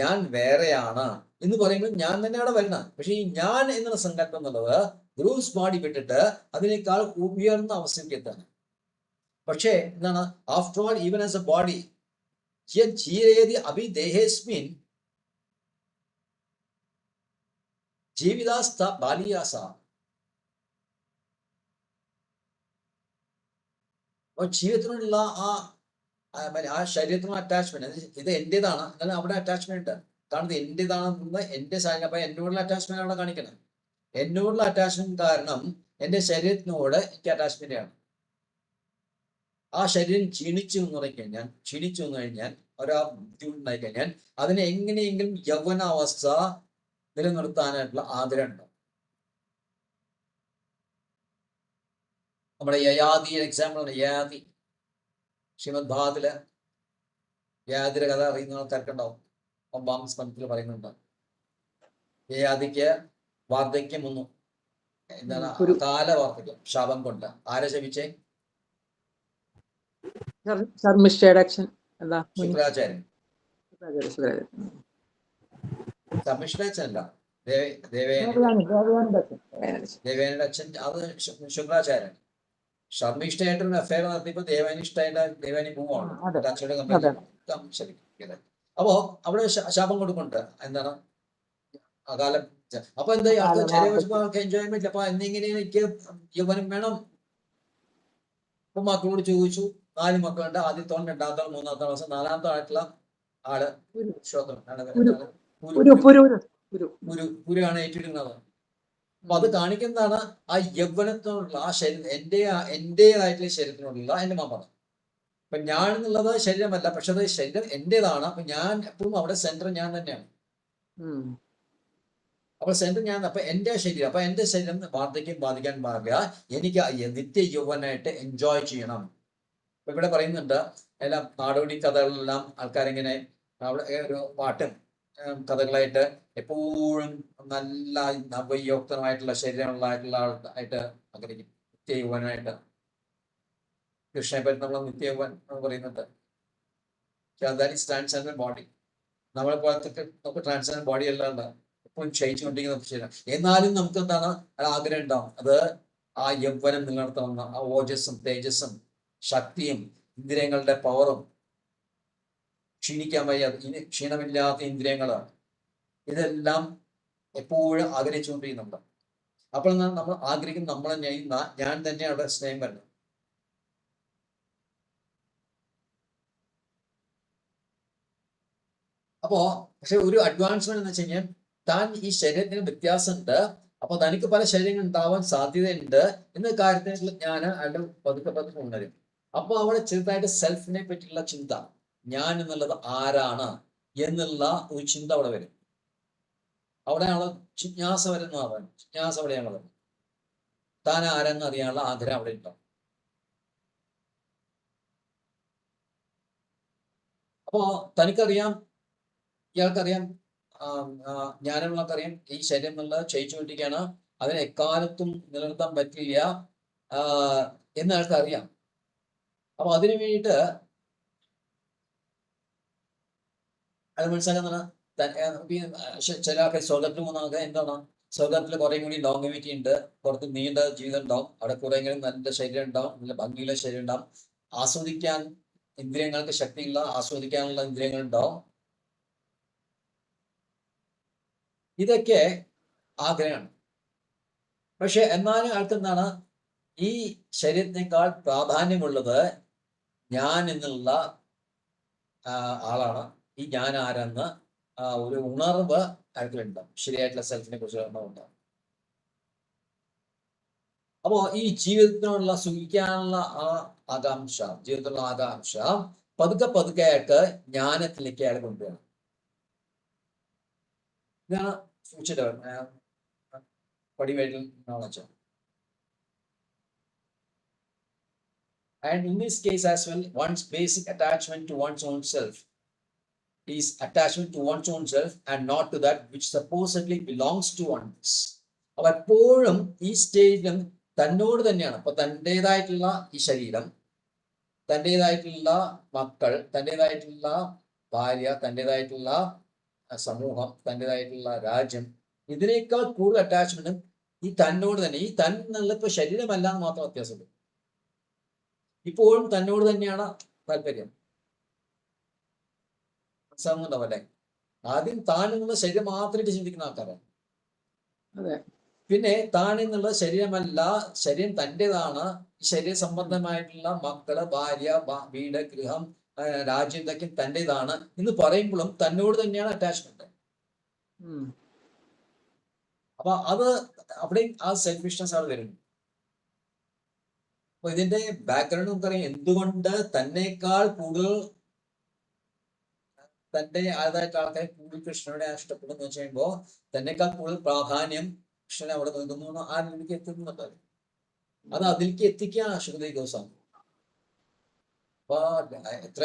ഞാൻ വേറെയാണ് എന്ന് പറയുമ്പോൾ ഞാൻ തന്നെയാണ് വരുന്നത്. പക്ഷെ ഈ ഞാൻ എന്നുള്ള സങ്കല്പം എന്നുള്ളത് ഗ്രൂസ് ബോഡി വിട്ടിട്ട് അതിനേക്കാൾ ഉയർന്ന അവസ്ഥയ്ക്ക് എത്താണ്. പക്ഷേ എന്താണ്, after all even as a body അഭിദേഹേസ്മിൻ ജീവിതാസ്ഥ ബാലിയാസ. ജീവിതത്തിനുള്ള ആ ശരീരത്തിനുള്ള അറ്റാച്ച്മെന്റ്, ഇത് എന്റേതാണ് എന്നാലും അവിടെ അറ്റാച്ച്മെന്റ് കാണുന്നത് എന്റേതാണെന്ന്, എന്റെ ശരീരം. അപ്പൊ എന്നോടുള്ള അറ്റാച്ച്മെന്റ് അവിടെ കാണിക്കണം. എന്നോടുള്ള അറ്റാച്ച്മെന്റ് കാരണം എന്റെ ശരീരത്തിനോട് എനിക്ക് അറ്റാച്ച്മെന്റ് ആണ്. ആ ശരീരം ക്ഷീണിച്ചു എന്ന് കഴിഞ്ഞാൽ ഒരാ ബുദ്ധിമുട്ടുണ്ടായി കഴിഞ്ഞാൽ അതിനെ എങ്ങനെയെങ്കിലും യൗവനാവസ്ഥ നിലനിർത്താനായിട്ടുള്ള ആഗ്രഹം ഉണ്ടാവും. നമ്മുടെ യയാതി എക്സാമ്പിൾ ആണ്. യയാതി ശ്രീമദ് ഭാഗത്തില് യയാതിയുടെ കഥ അറിയുന്ന ആൾക്കാർക്കുണ്ടാവും. 9ാം സ്കന്ധത്തിൽ പറയുന്നുണ്ട്. യയാതിക്ക് വാർദ്ധക്യം വന്നു. എന്താണ്? കാല വാർദ്ധക്യം, ശാപം കൊണ്ട്. ആരെ ശപിച്ചേ? ശുക്രാചാര്യൻ. സമ്മിഷ്ടാച്ചനല്ല, ദേവേനയുടെ അച്ഛൻ. അത് ശുക്രാചാര്യൻ. ശർമ്മിഷ്ഠയായിട്ടൊരു അഫയർ നടത്തിയപ്പോ ദേവാനി പോവാണ് അച്ഛയുടെ കമ്പനി. അപ്പോ അവിടെ ശാപം കൊടുക്കുന്നുണ്ട്. എന്താണ്? അകാലം. അപ്പൊ എന്താ ചെറിയ എൻജോയ്മെന്റ്. അപ്പൊ എന്തെങ്കിലും എനിക്ക് യൗവനം വേണം. അപ്പൊ മക്കളോട് ചോദിച്ചു. 4 മക്കളുണ്ട്. ആദ്യത്തോളം, 2ാമത്തോളം, 3ാമത്തെ ദിവസം, 4ാമത്തെ ആയിട്ടുള്ള ആള് പുരു. ഗുരുവാണ് ഏറ്റെടുക്കുന്നത്. അപ്പൊ അത് കാണിക്കുന്നതാണ് ആ യൗവനത്തിനോടുള്ള ആ ശരീരം, എന്റേതായിട്ടുള്ള ശരീരത്തിനോടുള്ള എന്റെ മമത. അപ്പൊ ഞാൻ എന്നുള്ളത് ശരീരമല്ല, പക്ഷെ അത് ശരീരം എന്റേതാണ്. അപ്പൊ ഞാൻ എപ്പോഴും അവിടെ സെന്റർ ഞാൻ തന്നെയാണ്. അപ്പൊ സെന്റർ ഞാൻ. അപ്പൊ എന്റെ ശരീരം, അപ്പൊ എന്റെ ശരീരം വാർദ്ധക്യം ബാധിക്കാൻ പാടില്ല. എനിക്ക് നിത്യ യൗവനായിട്ട് എൻജോയ് ചെയ്യണം. അപ്പൊ ഇവിടെ പറയുന്നുണ്ട്, എല്ലാം നാടോടി കഥകളിലെല്ലാം ആൾക്കാരിങ്ങനെ അവിടെ ഒരു പാട്ടും കഥകളായിട്ട് എപ്പോഴും നല്ല നവയോക്തമായിട്ടുള്ള ശരീരമുള്ളതായിട്ടുള്ള ആയിട്ട് ആഗ്രഹിക്കും, നിത്യ യൗവനായിട്ട്. കൃഷ്ണനെ പറ്റി നമ്മൾ നിത്യ യൗവൻ എന്ന് പറയുന്നുണ്ട്. ട്രാൻസ്ജെൻഡർ ബോഡി, നമ്മളെ പോലത്തെ നമുക്ക് ട്രാൻസ്ജെൻഡർ ബോഡി അല്ലാണ്ട് എപ്പോഴും ക്ഷയിച്ചുകൊണ്ടിരിക്കുന്ന ശരീരം. എന്നാലും നമുക്ക് എന്താണ് ആഗ്രഹം ഉണ്ടാവും, അത് ആ യൗവനം നിലനിർത്തണമെന്ന്. ആ ഓജസ്സും തേജസ്സും ശക്തിയും ഇന്ദ്രിയങ്ങളുടെ പവറും, ക്ഷീണിക്കാൻ വയ്യ ക്ഷീണമില്ലാത്ത ഇന്ദ്രിയങ്ങൾ, ഇതെല്ലാം എപ്പോഴും ആഗ്രഹിച്ചുകൊണ്ടിരിക്കുന്നുണ്ട്. അപ്പോൾ നമ്മൾ ആഗ്രഹിക്കും നമ്മൾ ഞാൻ തന്നെ അവിടെ സ്നേഹം വരുന്നത്. അപ്പോ പക്ഷെ ഒരു അഡ്വാൻസ്മെന്റ് എന്ന് വെച്ച് കഴിഞ്ഞാൽ, താൻ ഈ ശരീരത്തിന് വ്യത്യാസമുണ്ട്, അപ്പൊ തനിക്ക് പല ശരീരങ്ങൾ ഉണ്ടാവാൻ സാധ്യതയുണ്ട് എന്ന കാര്യത്തിൽ ഞാൻ അയാളുടെ പതുക്കെ ഉണരും. അപ്പൊ അവിടെ ചെറുതായിട്ട് സെൽഫിനെ പറ്റിയുള്ള ചിന്ത, ഞാൻ എന്നുള്ളത് ആരാണ് എന്നുള്ള ഒരു ചിന്ത അവിടെ വരും. അവിടെയാണ് ജിജ്ഞാസ വരുന്നതാണ്. ജിജ്ഞാസ അവിടെയാണ്. താൻ ആരെന്ന് അറിയാനുള്ള ആഗ്രഹം അവിടെ ഉണ്ടാവും. അപ്പോ തനിക്കറിയാം, ഇയാൾക്കറിയാം, ജ്ഞാനമുള്ളവർക്കറിയാം ഈ ശരീരം എന്നുള്ളത് ക്ഷയിച്ചുകൊണ്ടിരിക്കുകയാണ്, അതിനെ എക്കാലത്തും നിലനിർത്താൻ പറ്റില്ല എന്ന് ആൾക്ക് അറിയാം. അപ്പൊ അതിനു വേണ്ടിയിട്ട് അത് മനസ്സിലാക്കുന്നതാണ്. ചില ആൾക്കാർ സ്വർഗത്തിൽ പോകുന്നതൊക്കെ എന്താണ്, സ്വർഗത്തിൽ കുറെ കൂടി ലോങ് ഉണ്ട്, കുറച്ച് നീണ്ട ജീവിതം ഉണ്ടാവും, അവിടെ കുറെയെങ്കിലും നല്ല ശരീരം ഉണ്ടാവും, നല്ല ഭംഗിയുള്ള ശരീരം ഉണ്ടാവും, ആസ്വദിക്കാൻ ഇന്ദ്രിയങ്ങൾക്ക് ശക്തിയുള്ള ആസ്വദിക്കാനുള്ള ഇന്ദ്രിയങ്ങൾ ഉണ്ടാവും. ഇതൊക്കെ ആഗ്രഹമാണ്. പക്ഷെ എന്നാലും ആൾക്ക് എന്താണ്, ഈ ശരീരത്തിനേക്കാൾ പ്രാധാന്യമുള്ളത് ഞാൻ എന്നുള്ള ആളാണ്. ഈ ഞാൻ ആരെന്ന് ഒരു ഉണർവ് ആൾക്കുണ്ടാവും, ശരിയായിട്ടുള്ള സെൽഫിനെ കുറിച്ച് ഉണ്ടാവും. അപ്പോ ഈ ജീവിതത്തിനുള്ള സുഖിക്കാനുള്ള ആ ആകാംക്ഷ, ജീവിതത്തിലുള്ള ആകാംക്ഷ പതുക്കെ അയാൾക്ക് ജ്ഞാനത്തിലേക്ക് അയാൾ കൊണ്ടുവരണം. ഇതാണ് ഫ്യൂച്ചർ ഡെവലപ്മെന്റ്, പടിവേഴിൽ knowledge. And in this case as well, one's basic attachment to one's own self is attachment to one's own self and not to that which supposedly belongs to one's. അപ്പൊ എപ്പോഴും ഈ സ്റ്റേജിലും തന്നോട് തന്നെയാണ്. അപ്പൊ തൻ്റെതായിട്ടുള്ള ഈ ശരീരം, തൻ്റെതായിട്ടുള്ള മക്കൾ, തൻ്റെതായിട്ടുള്ള ഭാര്യ, തൻ്റെതായിട്ടുള്ള സമൂഹം, തൻ്റെതായിട്ടുള്ള രാജ്യം, ഇതിനേക്കാൾ കൂടുതൽ അറ്റാച്ച്മെന്റും ഈ തന്നോട് തന്നെ. ഈ തന്നുള്ള ഇപ്പൊ ശരീരമല്ല എന്ന് മാത്രം വ്യത്യാസമുണ്ട്. ഇപ്പോഴും തന്നോട് തന്നെയാണ് താല്പര്യം. മനസ്സിലാവുന്നുണ്ടാവും അല്ലെ? ആദ്യം താൻ എന്നുള്ള ശരീരം മാത്രമായിട്ട് ചിന്തിക്കുന്ന ആൾക്കാരാണ്. പിന്നെ താൻ എന്നുള്ള ശരീരമല്ല, ശരീരം തൻ്റെതാണ്, ശരീര സംബന്ധമായിട്ടുള്ള മക്കള്, ഭാര്യ, വീട്, ഗൃഹം, രാജ്യം, ഇതൊക്കെ തൻ്റെതാണ് എന്ന് പറയുമ്പോഴും തന്നോട് തന്നെയാണ് അറ്റാച്ച്മെന്റ്. അപ്പൊ അത് അവിടെ ആ സെൽഫിഷ്നെസ് അവിടെ വരുന്നു. അപ്പൊ ഇതിന്റെ ബാക്ക്ഗ്രൗണ്ട് നമുക്കറിയാം. എന്തുകൊണ്ട് തന്നേക്കാൾ കൂടുതൽ തന്റെ ആയതായിട്ട് ആൾക്കാരെ കൂടുതൽ കൃഷ്ണനെ ഇഷ്ടപ്പെടുന്നു വെച്ച് കഴിയുമ്പോൾ തന്നേക്കാൾ കൂടുതൽ പ്രാധാന്യം കൃഷ്ണനെ അവിടെ നൽകുന്നു. ആ രീതിക്ക് എത്തുന്നുണ്ട്. അത് അതിലേക്ക് എത്തിക്കുകയാണ് ശുദ്ധി ഗോസ്വാമി. അപ്പൊ എത്ര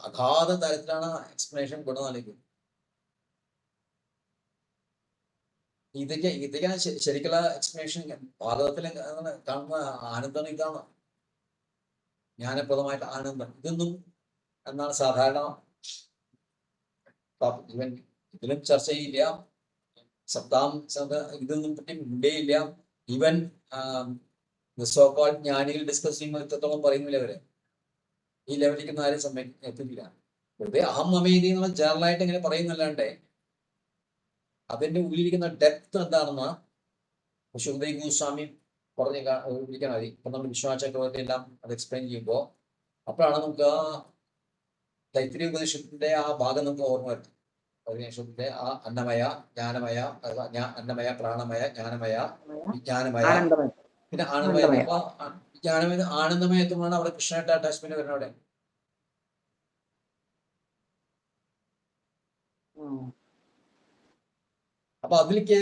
അഗാധ തരത്തിലാണ് എക്സ്പ്ലനേഷൻ കൊടുക്കുന്നത്. ഇതൊക്കെയാണ് ശരിക്കുള്ള എക്സ്പ്ലനേഷൻ. ഭാരതത്തിൽ കാണുന്ന ആനന്ദം ഇതാണ്, ജ്ഞാനപ്രദമായിട്ട് ആനന്ദം. ഇതൊന്നും എന്നാണ് സാധാരണ ഇവൻ ഇതിലും ചർച്ച ചെയ്യില്ല. ഇതൊന്നും പറ്റി മിണ്ടേയില്ല. ഈവൻ സോക്കോൾ ജ്ഞാനികൾ ഡിസ്കസ് ചെയ്യുമ്പോൾ എത്രത്തോളം പറയുന്നില്ല അവര്. ഈ ലെവലിലേക്ക് ആരും എത്തില്ല. വെറുതെ അഹം അമേദി എന്നുള്ള ജനറലായിട്ട് ഇങ്ങനെ പറയുന്നല്ലാണ്ടേ അതിന്റെ ഉള്ളിലിരിക്കുന്ന ഡെപ്ത് എന്താണെന്ന് ശുദ്ധി ഗോസ്വാമി പറഞ്ഞിരിക്കാൻ മതി. ഇപ്പൊ നമ്മൾ വിശ്വാസ ചക്രവർത്തി എല്ലാം അത് എക്സ്പ്ലെയിൻ ചെയ്യുമ്പോൾ അപ്പോഴാണ് നമുക്ക് തൈത്തിരീയ ഉപദേശത്തിന്റെ ആ ഭാഗം നമുക്ക് ഓർമ്മ വരുന്നത്. പരിവേഷത്തിന്റെ ആ അന്നമയ ജ്ഞാനമയ അന്നമയ പ്രാണമയ ജ്ഞാനമയ വിജ്ഞാനമയ
ആനന്ദമയം.
പിന്നെ ആനന്ദമയ. അപ്പൊ വിജ്ഞാനമയ ആനന്ദമയത്തുമാണ് അവിടെ കൃഷ്ണനായിട്ട് അറ്റാച്ച്മെന്റ് വരുന്നത് അവിടെ. അപ്പൊ അതിലേക്ക്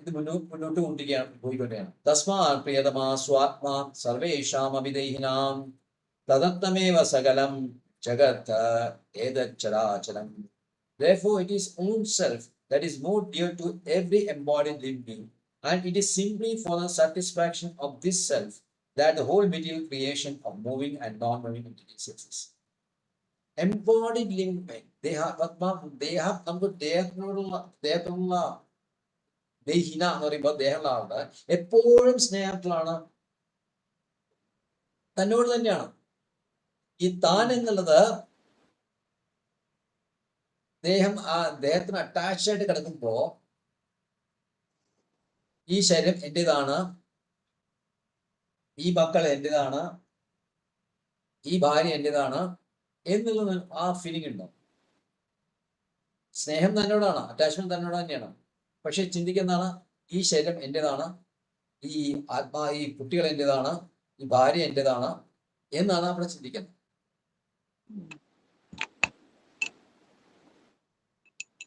ഇത് മുന്നോട്ട് പോയിക്കൊണ്ടിരിക്കുകയാണ്. തസ്മാ പ്രിയതമാ സ്വാത്മാ സർവേഷാം അഭിദേഹിനാം തദത്തമേവ സകലം ജഗത് ഏതച്ചരാചരം. Therefore, it is own self that is more dear to every embodied living being, and it is simply for the satisfaction of this self that the whole material creation of moving and non-moving entities exists. Embodied living being, they have നമുക്ക് ദേഹത്തിനുള്ള ദേഹിന എന്ന് പറയുമ്പോൾ ദേഹമുള്ള ആളുടെ എപ്പോഴും സ്നേഹത്തിലാണ്, തന്നോട് തന്നെയാണ്. ഈ താൻ എന്നുള്ളത് ദേഹത്തിന് അറ്റാച്ച് ആയിട്ട് കിടക്കുമ്പോ ഈ ശരീരം എന്റേതാണ്, ഈ മക്കൾ എന്റേതാണ്, ഈ ഭാര്യ എന്റേതാണ് എന്നുള്ള ആ ഫീലിംഗ് ഉണ്ടോ. സ്നേഹം തന്നോടാണ്, അറ്റാച്ച്മെന്റ് തന്നോട് തന്നെയാണ്. പക്ഷെ ചിന്തിക്കുന്നതാണ് ഈ ശരീരം എന്റേതാണ്, ഈ ഈ കുട്ടികൾ എന്റേതാണ്, ഈ ഭാര്യ എന്റേതാണ് എന്നാണ് അവിടെ ചിന്തിക്കുന്നത്.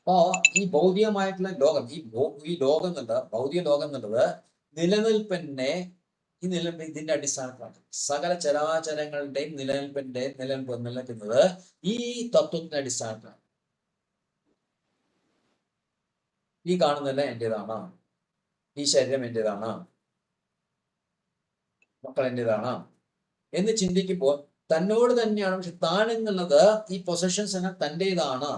അപ്പോ ഈ ഭൗതികമായിട്ടുള്ള ലോകം, ഈ ലോകം എന്നുള്ളത്, ഭൗതിക ലോകം എന്നുള്ളത് നിലനിൽപ്പിനെ ഇതിന്റെ അടിസ്ഥാനത്തിലാണ്. സകല ചരാചരങ്ങളുടെയും നിലനിൽക്കുന്നത് ഈ തത്വത്തിന്റെ അടിസ്ഥാനത്തിലാണ്. ഈ കാണുന്നതല്ല എന്റേതാണ്, ഈ ശരീരം എന്റേതാണ്, മക്കൾ എന്റേതാണ് എന്ന് ചിന്തിക്കുമ്പോൾ തന്നോട് തന്നെയാണ്. പക്ഷെ താൻ എന്നുള്ളത് ഈ പൊസഷൻസ് എല്ലാം തൻ്റെതാണ്.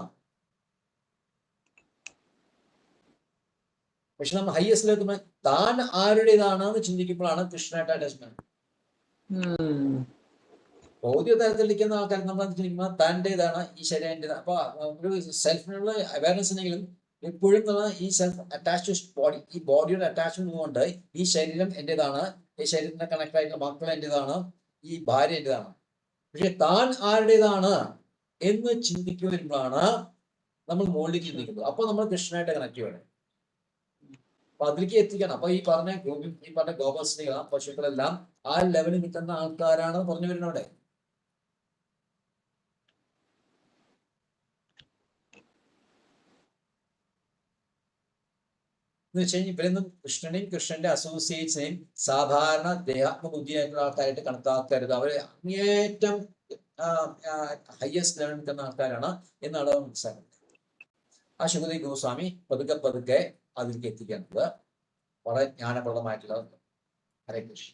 പക്ഷെ നമ്മൾ ഹൈയസ്റ്റ് ലെവൽ താൻ ആരുടേതാണെന്ന് ചിന്തിക്കുമ്പോഴാണ് കൃഷ്ണനായിട്ട് അറ്റാച്ച്മെന്റ്. ഭൗതിക തലത്തിലിരിക്കുന്ന ആൾക്കാർ നമ്മൾ ചിന്തിക്കുമ്പോൾ തൻ്റെതാണ്, ഈ ശരീരം എന്റേതാണ്. അപ്പൊ ഒരു സെൽഫിനുള്ള അവയർനെസ് ഉണ്ടെങ്കിലും എപ്പോഴും ഈ സെൽഫ് അറ്റാച്ച് ബോഡി, ഈ ബോഡിയുടെ അറ്റാച്ച്മെന്റ് കൊണ്ട് ഈ ശരീരം എന്റേതാണ്, ഈ ശരീരത്തിന് കണക്ട് ആയിട്ടുള്ള മക്കൾ എന്റേതാണ്, ഈ ഭാര്യ എന്റേതാണ്. പക്ഷെ താൻ ആരുടേതാണ് എന്ന് ചിന്തിക്കുമ്പോഴാണ് നമ്മൾ മുകളിലേക്ക് ചിന്തിക്കുന്നത്. അപ്പൊ നമ്മൾ കൃഷ്ണനായിട്ട് കണക്ട് ചെയ്യണം. അപ്പൊ അതിലേക്ക് എത്തിക്കണം. അപ്പൊ ഈ പറഞ്ഞ ഗോപസ്ത്രീകൾ, പശുക്കളെല്ലാം ആ ലെവലിൽ നിൽക്കുന്ന ആൾക്കാരാണ് പറഞ്ഞു വരുന്നവിടെ. എന്ന് വെച്ച് കഴിഞ്ഞാൽ ഇവരൊന്നും കൃഷ്ണന്റെ അസോസിയേറ്റ്സിനെയും സാധാരണ ദേഹാത്മബുദ്ധിയായിട്ടുള്ള ആൾക്കാരായിട്ട് കണക്കാക്കരുത്. അവര് അങ്ങേറ്റം ഹയസ്റ്റ് ലെവലിൽ നിൽക്കുന്ന ആൾക്കാരാണ് എന്നാണ് മനസ്സിലാക്കുന്നത്. ആ ശുഗതി ഗോസ്വാമി പതുക്കെ അതിലേക്ക് എത്തിക്കുന്നത് വളരെ ജ്ഞാനപ്രദമായിട്ടുള്ള. Hare Krishna.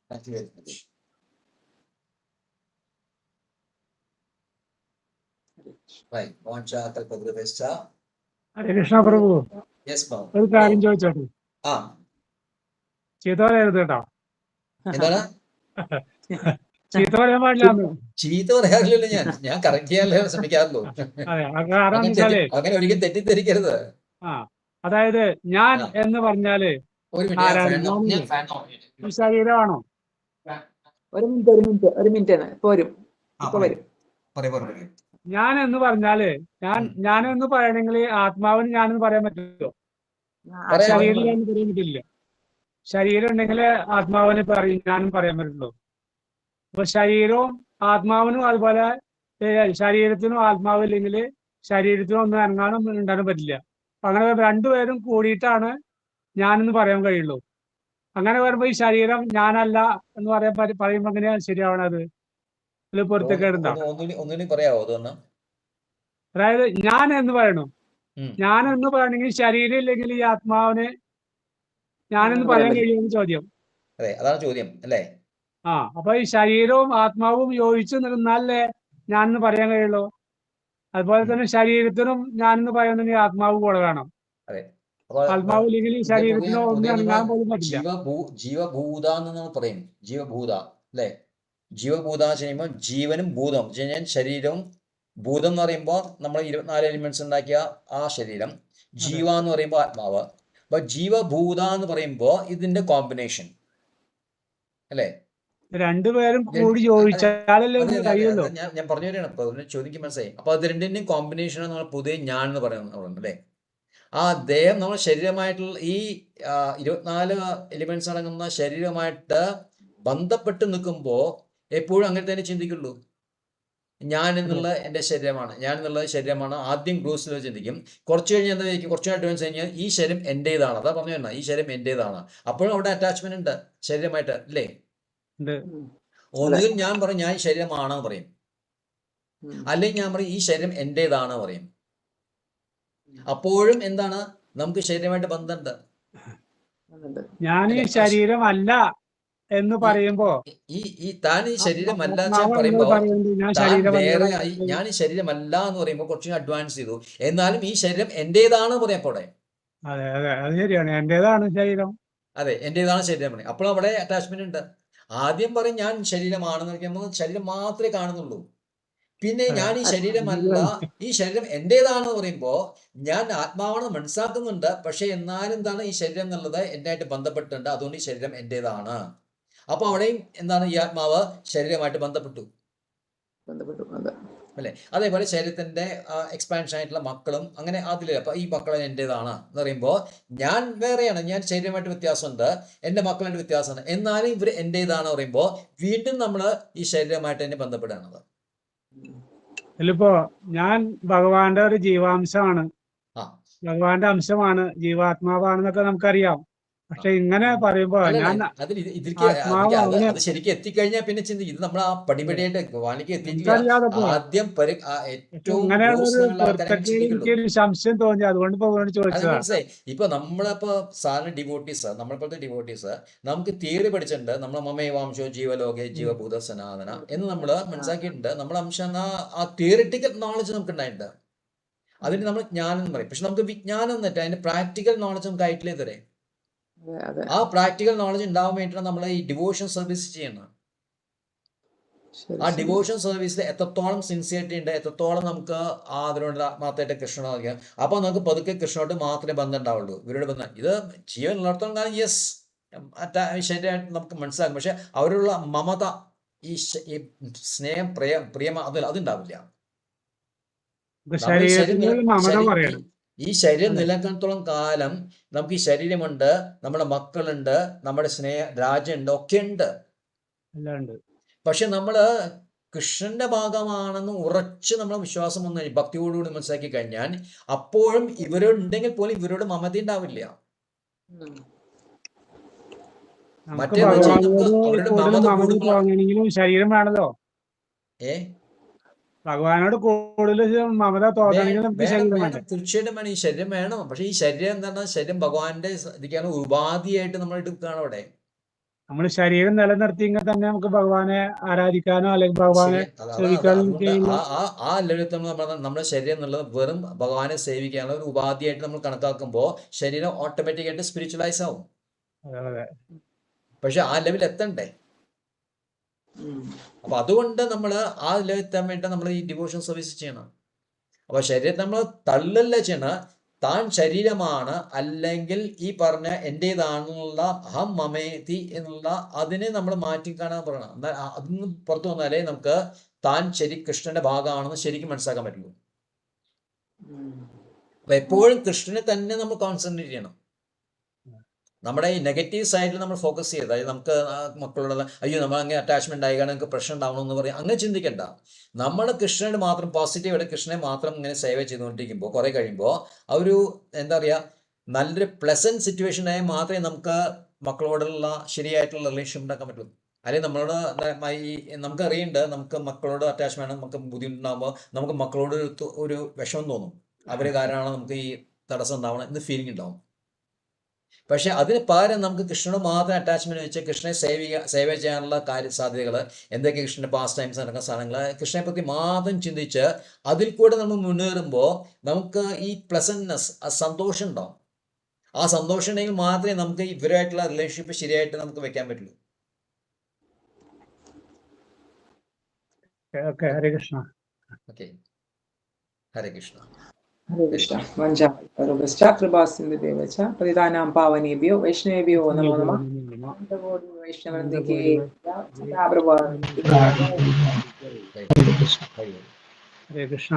Thank you very much.
Hare Krishna പ്രഭു. ഒരു കാര്യം ചോദിച്ചോട്ടെ, ചീത്ത പറയരുത് കേട്ടോ.
എന്താണ്
ചീത്ത പറയാൻ പാടില്ല.
ചീത്ത പറയാറില്ല, ഞാൻ കറക്റ്റ് ചെയ്യാനല്ലേ ശ്രമിക്കാറുള്ളൂ. അങ്ങനെ ഒരിക്കലും തെറ്റിദ്ധരിക്കരുത്.
അതായത് ഞാൻ എന്ന് പറഞ്ഞാല് ശരീരമാണോ?
ഒരു മിനിറ്റ് പോരും.
ഞാൻ എന്ന് പറഞ്ഞാല് ഞാനെന്ന് പറയണെങ്കിൽ ആത്മാവിന് ഞാനെന്ന് പറയാൻ പറ്റുമോ? ശരീരം ഞാൻ പറയാൻ പറ്റില്ല. ശരീരം ഉണ്ടെങ്കിൽ ആത്മാവിന് ഞാനും പറയാൻ പറ്റുള്ളൂ. അപ്പൊ ശരീരവും ആത്മാവിനും അതുപോലെ ശരീരത്തിനും ആത്മാവില്ലെങ്കിൽ ശരീരത്തിനും ഒന്നും അനങ്ങാനും ഉണ്ടാകാനും പറ്റില്ല. അങ്ങനെ രണ്ടുപേരും കൂടിയിട്ടാണ് ഞാനെന്ന് പറയാൻ കഴിയുള്ളൂ. അങ്ങനെ വരുമ്പോ ഈ ശരീരം ഞാനല്ല എന്ന് പറയുമ്പോ എങ്ങനെയാ ശരിയാവണത്? അതായത് ഞാൻ എന്ന് പറയണു, ഞാൻ എന്ന് പറയണെങ്കിൽ ശരീരം ഇല്ലെങ്കിൽ ഈ ആത്മാവിന് ഞാനെന്ന് പറയാൻ കഴിയുമെന്ന് ചോദ്യം.
അതാണ് ചോദ്യം അല്ലേ?
അപ്പൊ ഈ ശരീരവും ആത്മാവും യോജിച്ച് നിന്നാലേ ഞാനെന്ന് പറയാൻ കഴിയുള്ളൂ. അതുപോലെ തന്നെ ശരീരത്തിനും ഞാനെന്ന് പറയുന്നെങ്കിൽ ആത്മാവ് കൂടെ വേണം. ആത്മാവ് ഇല്ലെങ്കിൽ ഈ ശരീരത്തിനോ ഒന്നും അനങ്ങാൻ പോലും പറ്റില്ല.
ജീവഭൂത എന്ന് പറയും. ജീവഭൂത അല്ലെ? ജീവഭൂത ചെയ്യുമ്പോൾ ജീവനും ഭൂതം ശരീരവും. ഭൂതം എന്ന് പറയുമ്പോൾ നമ്മൾ 24 എലിമെന്റ്സ് ഉണ്ടാക്കിയ ആ ശരീരം. ജീവ എന്ന് പറയുമ്പോൾ ആത്മാവ്. അപ്പൊ ജീവഭൂത എന്ന് പറയുമ്പോൾ ഇതിന്റെ കോമ്പിനേഷൻ അല്ലേ?
രണ്ടുപേരും കൂടി ചോദിച്ചാലല്ലേ
അതെ, അതെ, അതെ,
കഴിയുള്ളൂ.
അതെ, ഞാൻ പറഞ്ഞു തരികയാണ്. അപ്പൊ അതിന് ചോദിക്കും മനസ്സിലായി. അപ്പൊ അത് രണ്ടിന്റെയും കോമ്പിനേഷൻ നമ്മൾ പുതിയ ഞാൻ എന്ന് പറയുന്നത് അല്ലേ. ആ ദേഹം നമ്മുടെ ശരീരമായിട്ടുള്ള ഈ 24 എലിമെന്റ്സ് അടങ്ങുന്ന ശരീരമായിട്ട് ബന്ധപ്പെട്ട് നിൽക്കുമ്പോൾ എപ്പോഴും അങ്ങനെ തന്നെ ചിന്തിക്കുള്ളൂ. ഞാൻ എന്നുള്ള എൻ്റെ ശരീരമാണ്, ഞാൻ എന്നുള്ള ശരീരമാണ്. ആദ്യം ഗ്രൂസിൽ ചിന്തിക്കും. കുറച്ച് കഴിഞ്ഞ് എന്താ ചോദിക്കും, കുറച്ച് അഡ്വാൻസ് കഴിഞ്ഞാൽ ഈ ശരീരം എൻ്റേതാണ്. അതാ പറഞ്ഞു തന്നെ, ഈ ശരീരം എൻ്റേതാണ്. അപ്പോഴും അവിടെ അറ്റാച്ച്മെന്റ് ഉണ്ട് ശരീരമായിട്ട് അല്ലേ. ഒന്നുകിൽ ഞാൻ പറയും ഞാൻ ഈ ശരീരമാണെന്ന് പറയും, അല്ലെങ്കിൽ ഞാൻ പറയും ഈ ശരീരം എൻ്റേതാണ് പറയും. അപ്പോഴും എന്താണ്, നമുക്ക് ശരീരമായിട്ട് ബന്ധമുണ്ട്.
ഞാൻ ഈ ശരീരമല്ല എന്ന് പറയുമ്പോ
ഈ താൻ ഈ ശരീരമല്ല പറയുമ്പോ താൻ വേറെ ഞാൻ ഈ ശരീരമല്ല എന്ന് പറയുമ്പോൾ കുറച്ച് അഡ്വാൻസ് ചെയ്തു. എന്നാലും ഈ ശരീരം എന്റേതാണ് പറയപ്പോടെ.
അതെ അതെ, അത് ശരിയാണ്, എന്റേതാണ് ശരീരം.
അതെ, എന്റേതാണ് ശരീരം പറയും. അപ്പോൾ അവിടെ അറ്റാച്ച്മെന്റ് ഉണ്ട്. ആദ്യം പറയും ഞാൻ ശരീരമാണെന്ന് പറയുമ്പോൾ ശരീരം മാത്രമേ കാണുന്നുള്ളൂ. പിന്നെ ഞാൻ ഈ ശരീരമല്ല, ഈ ശരീരം എന്റേതാണെന്ന് പറയുമ്പോ ഞാൻ ആത്മാവാണെന്ന് മനസ്സിലാക്കുന്നുണ്ട്. പക്ഷെ എന്നാലും എന്താണ്, ഈ ശരീരം എന്നുള്ളത് എന്റെ ആയിട്ട് ബന്ധപ്പെട്ടിട്ടുണ്ട്. അതുകൊണ്ട് ഈ ശരീരം എന്റേതാണ്. അപ്പൊ അവിടെയും എന്താണ്, ഈ ആത്മാവ് ശരീരമായിട്ട് ബന്ധപ്പെട്ടു അല്ലെ. അതേപോലെ ശരീരത്തിന്റെ എക്സ്പാൻഷൻ ആയിട്ടുള്ള മക്കളും അങ്ങനെ അതിലേ. അപ്പൊ ഈ മക്കളെ എന്റേതാണ് എന്ന് പറയുമ്പോൾ ഞാൻ വേറെയാണ്, ഞാൻ ശരീരമായിട്ട് വ്യത്യാസമുണ്ട്, എന്റെ മക്കളായിട്ട് വ്യത്യാസമുണ്ട്. എന്നാലും ഇവർ എന്റേതാണ് പറയുമ്പോൾ വീണ്ടും നമ്മൾ ഈ ശരീരമായിട്ട് തന്നെ ബന്ധപ്പെടുകയാണത്.
ഇതിലിപ്പോ ഞാൻ ഭഗവാന്റെ ഒരു ജീവാംശമാണ്, ഭഗവാന്റെ അംശമാണ്, ജീവാത്മാവാണെന്നൊക്കെ നമുക്കറിയാം. പക്ഷെ ഇങ്ങനെ പറയുമ്പോ ഞാൻ
അത് ശരിക്കും എത്തിക്കഴിഞ്ഞാൽ പിന്നെ ചിന്തിക്കും, ഇത് നമ്മൾ ആ പടിപടിയായിട്ട് ഭഗവാനിലേക്ക് എത്തിക്കുക. ആദ്യം
ഏറ്റവും സംശയം തോന്നി, അതുകൊണ്ട്
മനസ്സിലായി. ഇപ്പൊ നമ്മളിപ്പോ സാധാരണ ഡിവോട്ടീസ്, നമ്മളെപ്പോഴത്തെ ഡിവോട്ടീസ് നമുക്ക് തിയറി പഠിച്ചിട്ടുണ്ട്. നമ്മൾ മമേവാംശോ ജീവലോകെ ജീവഭൂത സനാതന എന്ന് നമ്മൾ മനസ്സിലാക്കിയിട്ടുണ്ട്. നമ്മുടെ അംശം ആ തിയറിറ്റിക്കൽ നോളജ് നമുക്ക് ഉണ്ടായിട്ടുണ്ട്. അതിന് നമ്മൾ ജ്ഞാനം എന്ന് പറയും. പക്ഷെ നമുക്ക് വിജ്ഞാനം എന്നിട്ട് അതിന്റെ പ്രാക്ടിക്കൽ നോളജ് നമുക്ക് ആയിട്ടില്ലേ തരേ. ആ പ്രാക്ടിക്കൽ നോളജ് ഉണ്ടാവാൻ വേണ്ടിയിട്ടാണ് നമ്മൾ ഈ ഡിവോഷൻ സർവീസ് ചെയ്യുന്നത്. ആ ഡിവോഷൻ സർവീസിൽ എത്രത്തോളം സിൻസിയറിറ്റി ഉണ്ട്, എത്രത്തോളം നമുക്ക് അതിനോട് ആത്മാർത്ഥമായിട്ട് കൃഷ്ണനോട് നൽകാം. അപ്പൊ നമുക്ക് പതുക്കെ കൃഷ്ണനോട് മാത്രമേ ബന്ധം ഉണ്ടാവുള്ളൂ. ഇവരോട് ബന്ധം ഇത് ജീവൻ ഉള്ളിടത്തോളം കാലം യെസ് ശരിയായിട്ട് നമുക്ക് മനസ്സിലാക്കും. പക്ഷെ അവരുള്ള മമത, ഈ സ്നേഹം, പ്രിയമ അതുണ്ടാവില്ല. ഈ ശരീരം നിലനിൽക്കുന്നിടത്തോളം കാലം നമുക്ക് ഈ ശരീരമുണ്ട്, നമ്മുടെ മക്കളുണ്ട്, നമ്മുടെ രാജ്യമുണ്ട്, ഒക്കെ ഉണ്ട്. പക്ഷെ നമ്മള് കൃഷ്ണന്റെ ഭാഗമാണെന്ന് ഉറച്ച് നമ്മളെ വിശ്വാസം വന്നു കഴിഞ്ഞാൽ, ഭക്തിയോടുകൂടി മനസ്സിലാക്കി കഴിഞ്ഞാൽ, അപ്പോഴും ഇവരുണ്ടെങ്കിൽ പോലും ഇവരോട് മമത ഉണ്ടാവില്ല.
ശരീരം വേണല്ലോ. ഭഗവാനോട് കൂടുതൽ മമത തോന്നണമെങ്കിൽ
തീർച്ചയായിട്ടും വേണം, ഈ ശരീരം വേണം. പക്ഷെ ഈ ശരീരം എന്താണ്, ശരീരം ഭഗവാന്റെ ഇതിക്കാണ് ഉപാധിയായിട്ട് നമ്മൾ എടുക്കുകയാണ്. അവിടെ
നമ്മൾ ശരീരം നിലനിർത്തിയെങ്കിൽ തന്നെ നമുക്ക് ഭഗവാനെ ആരാധിക്കാനോ അല്ലെങ്കിൽ ഭഗവാനെ സേവിക്കാനോ
ആ ലെവലിൽ നമ്മുടെ ശരീരം എന്നുള്ളത് വെറും ഭഗവാനെ സേവിക്കാനുള്ള ഒരു ഉപാധിയായിട്ട് നമ്മൾ കണക്കാക്കുമ്പോൾ ശരീരം ഓട്ടോമാറ്റിക് ആയിട്ട് സ്പിരിച്വലൈസ് ആവും. പക്ഷെ ആ ലെവലിൽ എത്തണ്ടേ. അപ്പൊ അതുകൊണ്ട് നമ്മൾ ആ ലെവലിൽ എത്താൻ വേണ്ടി നമ്മൾ ഈ ഡിവോഷൻ സർവീസ് ചെയ്യണം. അപ്പൊ ശരീരത്തെ നമ്മൾ തള്ളല്ല ചെയ്യണം. താൻ ശരീരമാണ്, അല്ലെങ്കിൽ ഈ പറഞ്ഞ എന്റേതാണെന്നുള്ള അഹം മമേതി എന്നുള്ള അതിനെ നമ്മൾ മാറ്റിക്കാണാൻ പറയണം. എന്നാൽ അതിന് പുറത്തു വന്നാലേ നമുക്ക് താൻ കൃഷ്ണന്റെ ഭാഗമാണെന്ന് ശരിക്കും മനസ്സിലാക്കാൻ പറ്റുള്ളൂ. അപ്പൊ എപ്പോഴും കൃഷ്ണനെ തന്നെ നമ്മൾ കോൺസെൻട്രേറ്റ് ചെയ്യണം. നമ്മുടെ ഈ നെഗറ്റീവ് സൈഡിൽ നമ്മൾ ഫോക്കസ് ചെയ്ത്, അതായത് നമുക്ക് മക്കളോട് അയ്യോ നമ്മൾ അങ്ങനെ അറ്റാച്ച്മെന്റ് ആയിക്കാണ് നമുക്ക് പ്രശ്നം ഉണ്ടാവണമെന്ന് പറയും, അങ്ങനെ ചിന്തിക്കണ്ട. നമ്മൾ കൃഷ്ണനെ മാത്രം പോസിറ്റീവായിട്ട് കൃഷ്ണനെ മാത്രം ഇങ്ങനെ സേവ ചെയ്തുകൊണ്ടിരിക്കുമ്പോൾ കുറെ കഴിയുമ്പോൾ ഒരു എന്താ പറയുക, നല്ലൊരു പ്ലസന്റ് സിറ്റുവേഷൻ ആയാൽ മാത്രമേ നമുക്ക് മക്കളോടുള്ള ശരിയായിട്ടുള്ള റിലേഷൻ ഉണ്ടാക്കാൻ പറ്റുള്ളൂ. അല്ലെങ്കിൽ നമ്മളോട് നമുക്ക് അറിയേണ്ടത്, നമുക്ക് മക്കളോട് അറ്റാച്ച്മെന്റ് നമുക്ക് ബുദ്ധിമുട്ടുണ്ടാകുമ്പോൾ നമുക്ക് മക്കളോട് ഒരു വിഷമം തോന്നും. അവര് കാരണമാണ് നമുക്ക് ഈ തടസ്സം ഉണ്ടാവണം എന്ന് ഫീലിംഗ് ഉണ്ടാവും. പക്ഷെ അതിന് പകരം നമുക്ക് കൃഷ്ണനോട് മാത്രം അറ്റാച്ച്മെന്റ് വെച്ച് കൃഷ്ണനെ സേവ ചെയ്യാനുള്ള സാധ്യതകൾ എന്തൊക്കെ, കൃഷ്ണന്റെ പാസ്റ്റ് ടൈംസ് നടക്കുന്ന സാധനങ്ങൾ, കൃഷ്ണനെ പറ്റി മാത്രം ചിന്തിച്ച് അതിൽ കൂടെ നമ്മൾ മുന്നേറുമ്പോൾ നമുക്ക് ഈ പ്ലസന്റ്നെസ്, ആ സന്തോഷം ഉണ്ടാവും. ആ സന്തോഷം ഉണ്ടെങ്കിൽ മാത്രമേ നമുക്ക് ഇവരുമായിട്ടുള്ള റിലേഷൻഷിപ്പ് ശരിയായിട്ട് നമുക്ക് വെക്കാൻ പറ്റുള്ളൂ.
ഹരേ കൃഷ്ണ.
ഓക്കെ, ഹരേ കൃഷ്ണ.
ഹരേ കൃഷ്ണ. വഞ്ചാ കൃപാസിന്ധുദേവച പതിതാനാം പാവനേഭ്യോ വൈഷ്ണവേഭ്യോ നമോ നമഃ. അനന്തകോടി വൈഷ്ണവൃന്ദിക്ക് സദാ പ്രഭാതം.
ഹരേ കൃഷ്ണ.